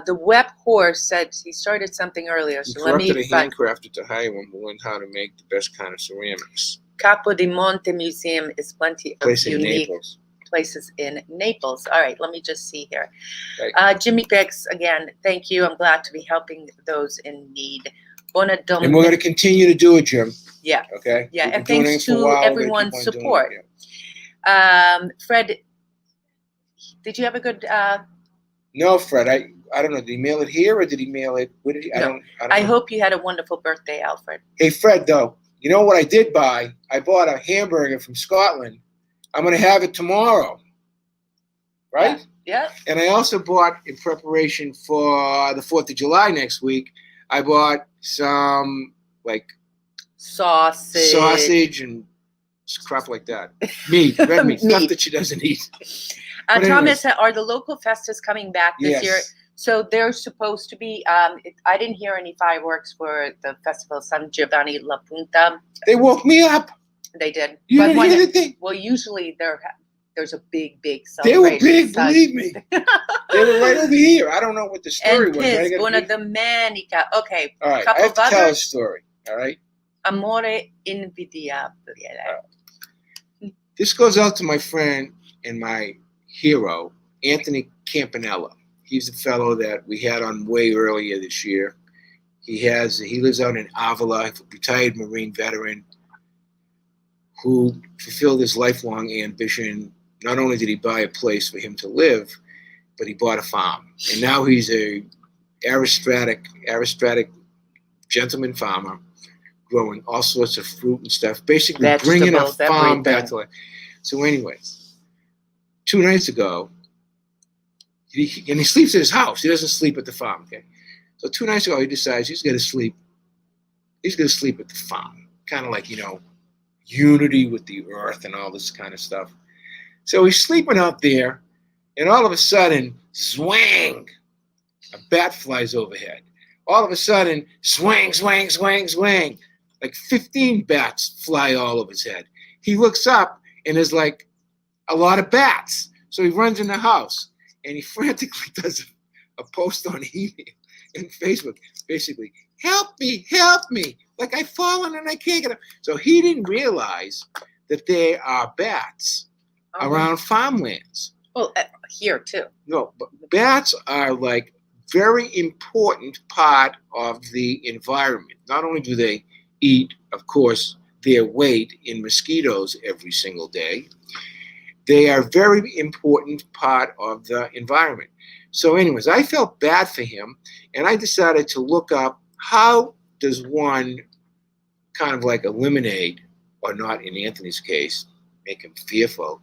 The web horse said he started something earlier. So let me. He handcrafted to hire one who learned how to make the best kind of ceramics. Capodimonte Museum is plenty of unique places in Naples. All right, let me just see here. Right. Jimmy Biggs, again, thank you. I'm glad to be helping those in need. And we're going to continue to do it, Jim. Yeah. Okay. Yeah, and thanks to everyone's support. Fred, did you have a good? No, Fred. I don't know. Did he mail it here or did he mail it? Where did he? No. I hope you had a wonderful birthday, Alfred. Hey, Fred. Though, you know what I did buy? I bought a hamburger from Scotland. I'm going to have it tomorrow. Right? Yeah. And I also bought, in preparation for the 4th of July next week, I bought some sausage and crap like that. Red meat, stuff that she doesn't eat. Thomas, are the local festas coming back this year? So there's supposed to be, I didn't hear any fireworks for the festival San Giovanni La Punta. They woke me up. They did. You didn't hear anything? Well, usually there's a big They celebration. were big, believe me. They were right over here. I don't know what the story And was. Piz, Buona Domenica. Okay. All right, I have to tell a story. All right. Amore invidiabile. This goes out to my friend and my hero, Anthony Campanella. He's the fellow that we had on way earlier this year. He lives out in Avila, a retired Marine veteran who fulfilled his lifelong ambition. Not only did he buy a place for him to live, but he bought a farm. And now he's a aristocratic gentleman farmer, growing all sorts of fruit and stuff, basically bringing a farm back to life. So anyways, 2 nights ago, and he sleeps at his house. He doesn't sleep at the farm, okay? So 2 nights ago, he decides he's going to sleep at the farm. Kind of like, unity with the earth and all this kind of stuff. So he's sleeping out there, and all of a sudden, zwang, a bat flies overhead. All of a sudden, swang, swang, swang, swang. Like 15 bats fly all over his head. He looks up, and there's like a lot of bats. So he runs in the house, and he frantically does a post on email and Facebook, basically, help me, like I've fallen and I can't get up. So he didn't realize that there are bats around farmlands. Well, here too. No, but bats are like very important part of the environment. Not only do they eat, of course, their weight in mosquitoes every single day, they are very important part of the environment. So anyways, I felt bad for him, and I decided to look up how does one kind of like eliminate, or not in Anthony's case, make him fearful,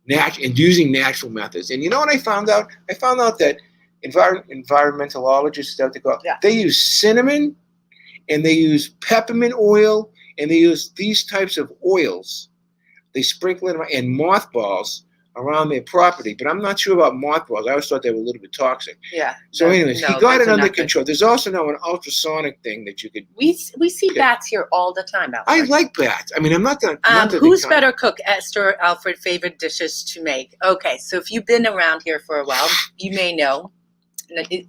and using natural methods. And you know what I found out? I found out that environmentologists, they use cinnamon, and they use peppermint oil, and they use these types of oils. They sprinkle it and mothballs around their property, but I'm not sure about mothballs. I always thought they were a little bit toxic. Yeah. So anyways, he got it under control. There's also now an ultrasonic thing that you could... We see bats here all the time, Alfred. I like bats. I mean, I'm not the... Who's better cook, Eszter or Alfred, favorite dishes to make? Okay, so if you've been around here for a while, you may know,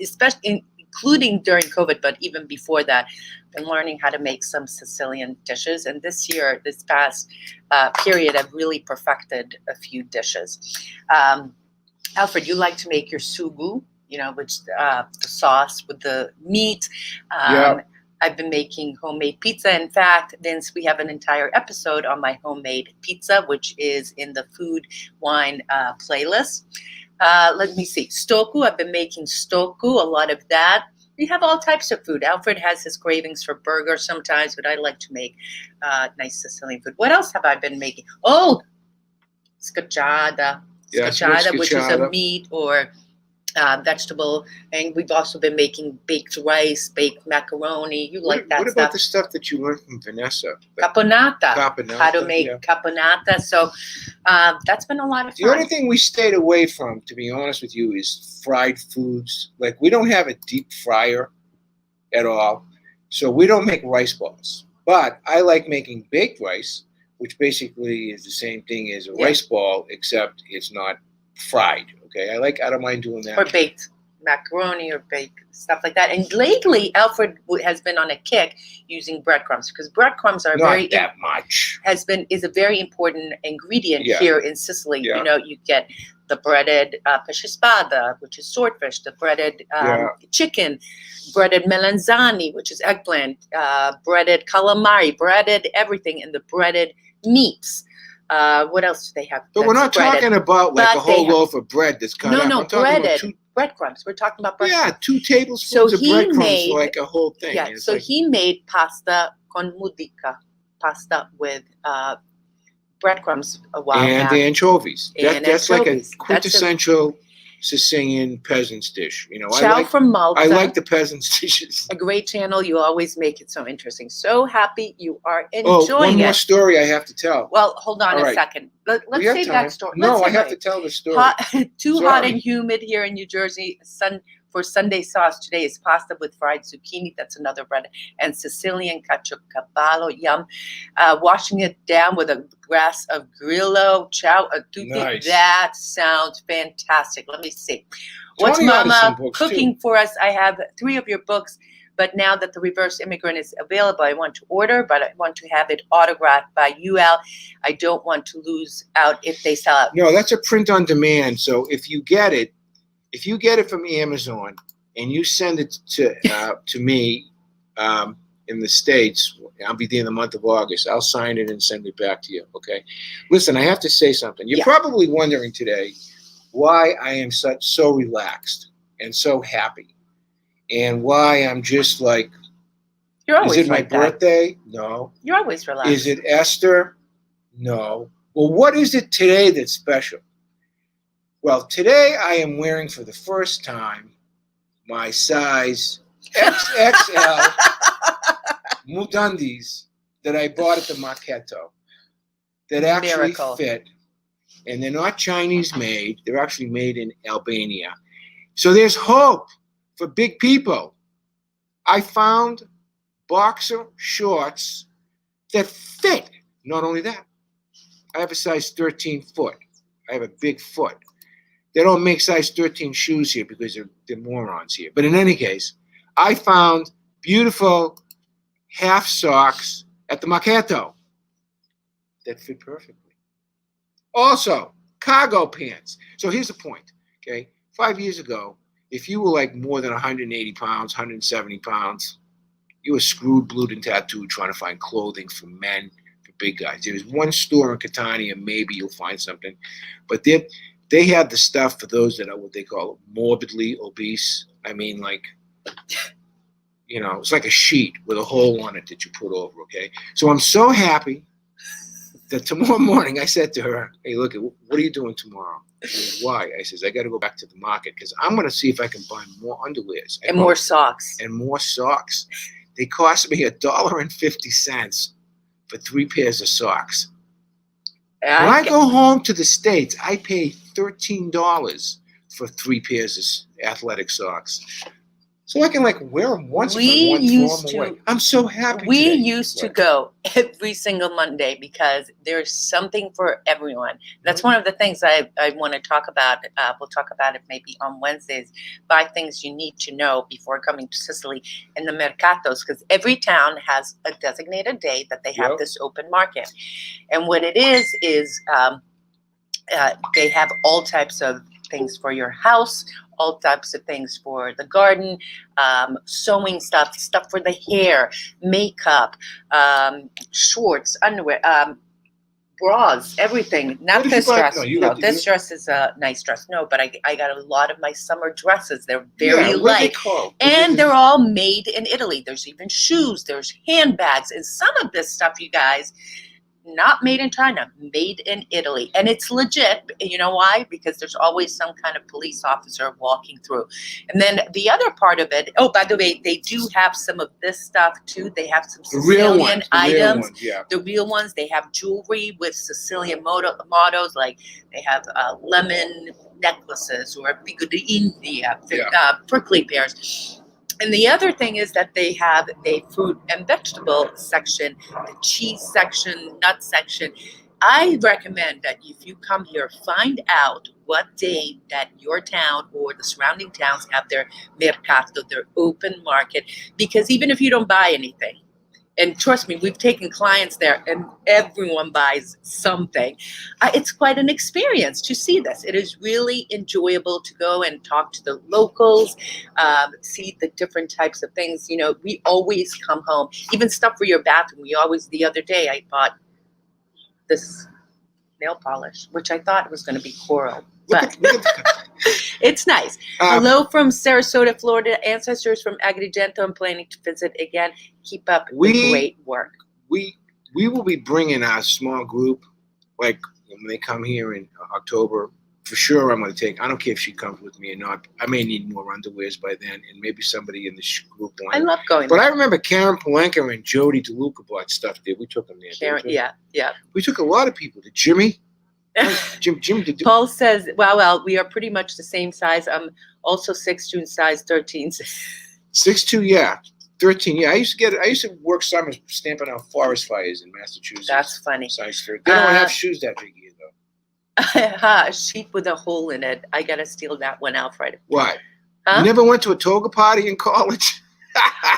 especially including during COVID, but even before that, been learning how to make some Sicilian dishes. And this past period, I've really perfected a few dishes. Alfred, you like to make your sugu, which the sauce with the meat. Yeah. I've been making homemade pizza. In fact, Vince, we have an entire episode on my homemade pizza, which is in the food wine playlist. Let me see. Stoku, I've been making stoku, a lot of that. We have all types of food. Alfred has his cravings for burgers sometimes, but I like to make nice Sicilian food. What else have I been making? Oh, scacciata. Scacciata, which is a meat or vegetable. And we've also been making baked rice, baked macaroni. You like that stuff. What about the stuff that you learned from Vanessa? Caponata. How to make caponata. So that's been a lot of fun. The only thing we stayed away from, to be honest with you, is fried foods. Like, we don't have a deep fryer at all. So we don't make rice balls. But I like making baked rice, which basically is the same thing as a rice ball, except it's not fried. Okay, I don't mind doing that. Or baked macaroni or baked stuff like that. And lately, Alfred has been on a kick using breadcrumbs, because breadcrumbs are is a very important ingredient here in Sicily. Yeah. You get the breaded pesce spada, which is swordfish, the breaded chicken, breaded melanzani, which is eggplant, breaded calamari, breaded everything, and the breaded meats. What else do they have? But we're not talking about like a whole loaf of bread that's cut up. No, breaded breadcrumbs. We're talking about breadcrumbs. Yeah, 2 tablespoons of breadcrumbs for like a whole thing. Yeah, so he made pasta con mudica, pasta with breadcrumbs a while back. And anchovies. That's like a quintessential Sicilian peasants dish. Ciao from Malta. I like the peasants dishes. A great channel. You always make it so interesting. So happy you are enjoying one more story I have to tell. Well, hold on a second. Let's save that story. No, I have to tell the story. Too hot and humid here in New Jersey. for Sunday sauce today is pasta with fried zucchini. That's another bread. And Sicilian caciocavallo, yum. Washing it down with a glass of Grillo. Ciao a tutti. Nice. That sounds fantastic. Let me see. What's Tony ordered some Mama books, cooking too. for us? I have 3 of your books. But now that the reverse immigrant is available, I want to order, but I want to have it autographed by UL. I don't want to lose out if they sell out. No, that's a print on demand. So if you get it from Amazon and you send it to me in the States, I'll be there in the month of August. I'll sign it and send it back to you. Okay. Listen, I have to say something. You're probably wondering today why I am so relaxed and so happy. And why I'm just like, You're always is it my like that. birthday? No. You're always relaxed. Is it Esther? No. Well, what is it today that's special? Well, today I am wearing for the first time my size XXL mutandis that I bought at the Marketo that actually fit. And they're not Chinese made. They're actually made in Albania. So there's hope for big people. I found boxer shorts that fit. Not only that, I have a size 13 foot. I have a big foot. They don't make size 13 shoes here because they're morons here. But in any case, I found beautiful half socks at the Marketo that fit perfectly. Also, cargo pants. So here's the point, okay? 5 years ago, if you were like more than 180 pounds, 170 pounds, you were screwed, blued, and tattooed trying to find clothing for men, for big guys. There's one store in Catania, maybe you'll find something. But they have the stuff for those that are what they call morbidly obese. I mean, like, it's like a sheet with a hole on it that you put over, okay? So I'm so happy that tomorrow morning I said to her, hey, look, what are you doing tomorrow? She said, why? I says, I got to go back to the market because I'm going to see if I can buy more underwears. And more socks. And more socks. They cost me $1.50 for 3 pairs of socks. When I go home to the States, I pay $13 for 3 pairs of athletic socks. So I can wear them once if I want to throw them away. I'm so happy. We used to go every single Monday because there's something for everyone. That's one of the things I want to talk about. We'll talk about it maybe on Wednesdays. 5 things you need to know before coming to Sicily and the mercatos, because every town has a designated day that they have this open market. And what it is they have all types of things for your house, all types of things for the garden, sewing stuff for the hair, makeup, shorts, underwear, bras, everything. Not this dress. No, this dress is a nice dress. No, but I got a lot of my summer dresses. They're very light. And they're all made in Italy. There's even shoes. There's handbags. And some of this stuff, you guys, not made in China, made in Italy. And it's legit. You know why? Because there's always some kind of police officer walking through. And then the other part of it, by the way, they do have some of this stuff too. They have some Sicilian items. The real ones. They have jewelry with Sicilian mottos, like they have lemon necklaces or Figo di India, prickly pears. And the other thing is that they have a fruit and vegetable section, the cheese section, nut section. I recommend that if you come here, find out what day that your town or the surrounding towns have their mercato, their open market, because even if you don't buy anything, and trust me, we've taken clients there and everyone buys something. It's quite an experience to see this. It is really enjoyable to go and talk to the locals, see the different types of things. We always come home, even stuff for your bathroom. The other day I bought this nail polish, which I thought was going to be coral. But it's nice. Hello from Sarasota, Florida. Ancestors from Agrigento. I'm planning to visit again. Keep up the great work. We will be bringing our small group, like when they come here in October. For sure, I'm going to take. I don't care if she comes with me or not. I may need more underwears by then, and maybe somebody in the group. I love going. But I remember Karen Palanca and Jody DeLuca bought stuff there. We took them there. Karen, yeah. We took a lot of people. Jimmy. Jim, Paul says, well, we are pretty much the same size. I'm also 6'2" size 13. 6'2", yeah. 13, yeah. I used to work summers stamping out forest fires in Massachusetts. That's funny. Size 13. They don't have shoes that big here, though. A sheep with a hole in it. I gotta steal that one, Alfred. Why? Huh? You never went to a toga party in college?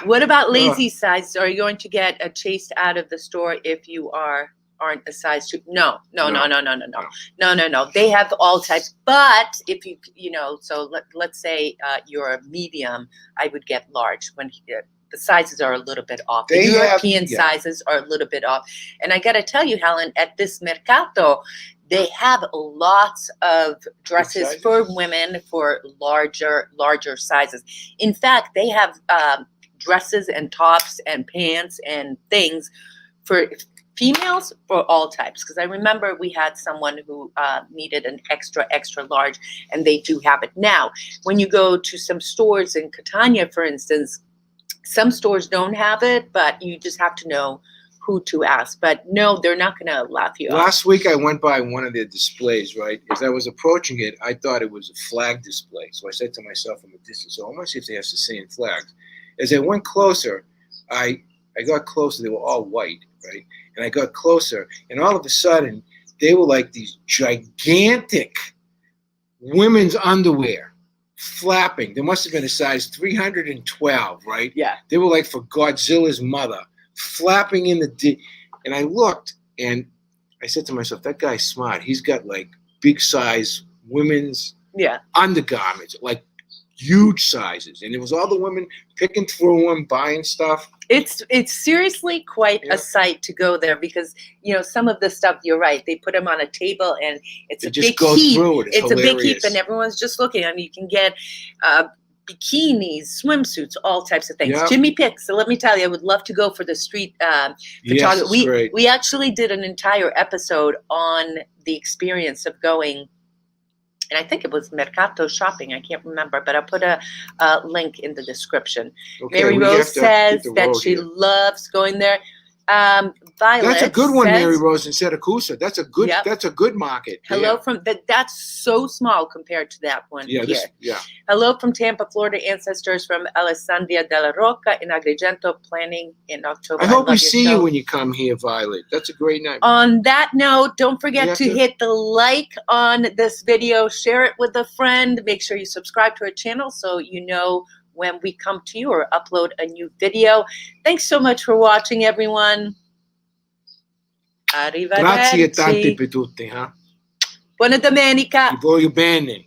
What about lazy size? Are you going to get chased out of the store if you aren't a size 2? No. They have all types. But if so let's say you're a medium, I would get large when the sizes are a little bit off. The European sizes are a little bit off. And I got to tell you, Helen, at this mercato, they have lots of dresses for women for larger sizes. In fact, they have dresses and tops and pants and things for females for all types. Because I remember we had someone who needed an extra large, and they do have it. Now, when you go to some stores in Catania, for instance, some stores don't have it, but you just have to know who to ask. But no, they're not going to laugh you off. Last week I went by one of their displays, right? As I was approaching it, I thought it was a flag display. So I said to myself from a distance, so I want to see if they have Sicilian flags. As I went closer, I got closer. They were all white, right? And I got closer, and all of a sudden, they were like these gigantic women's underwear. Flapping. There must have been a size 312, right? Yeah. They were like for Godzilla's mother, flapping in the and I looked and I said to myself, that guy's smart. He's got like big size women's undergarments, like huge sizes. And it was all the women picking through them, buying stuff. It's seriously quite a sight to go there because, some of the stuff, you're right, they put them on a table and it's a big heap. It's a big heap and everyone's just looking. I mean, you can get bikinis, swimsuits, all types of things. Yep. Jimmy picks. So let me tell you, I would love to go for the street photography. We actually did an entire episode on the experience of going. And I think it was Mercato shopping. I can't remember, but I'll put a link in the description. Okay, Mary Rose says that she loves going there. Violet. That's a good one, Mary Rose in Siracusa. That's a good. Yep. That's a good market. Hello from that. That's so small compared to that one. Yeah. Hello from Tampa, Florida. Ancestors from Alessandria della Rocca in Agrigento. Planning in October. I hope we see you when you come here, Violet. That's a great night. On that note, don't forget to hit the like on this video. Share it with a friend. Make sure you subscribe to our channel so you know when we come to you or upload a new video. Thanks so much for watching, everyone. Arrivederci. Grazie tante per tutti. Buona domenica. Ti voglio bene.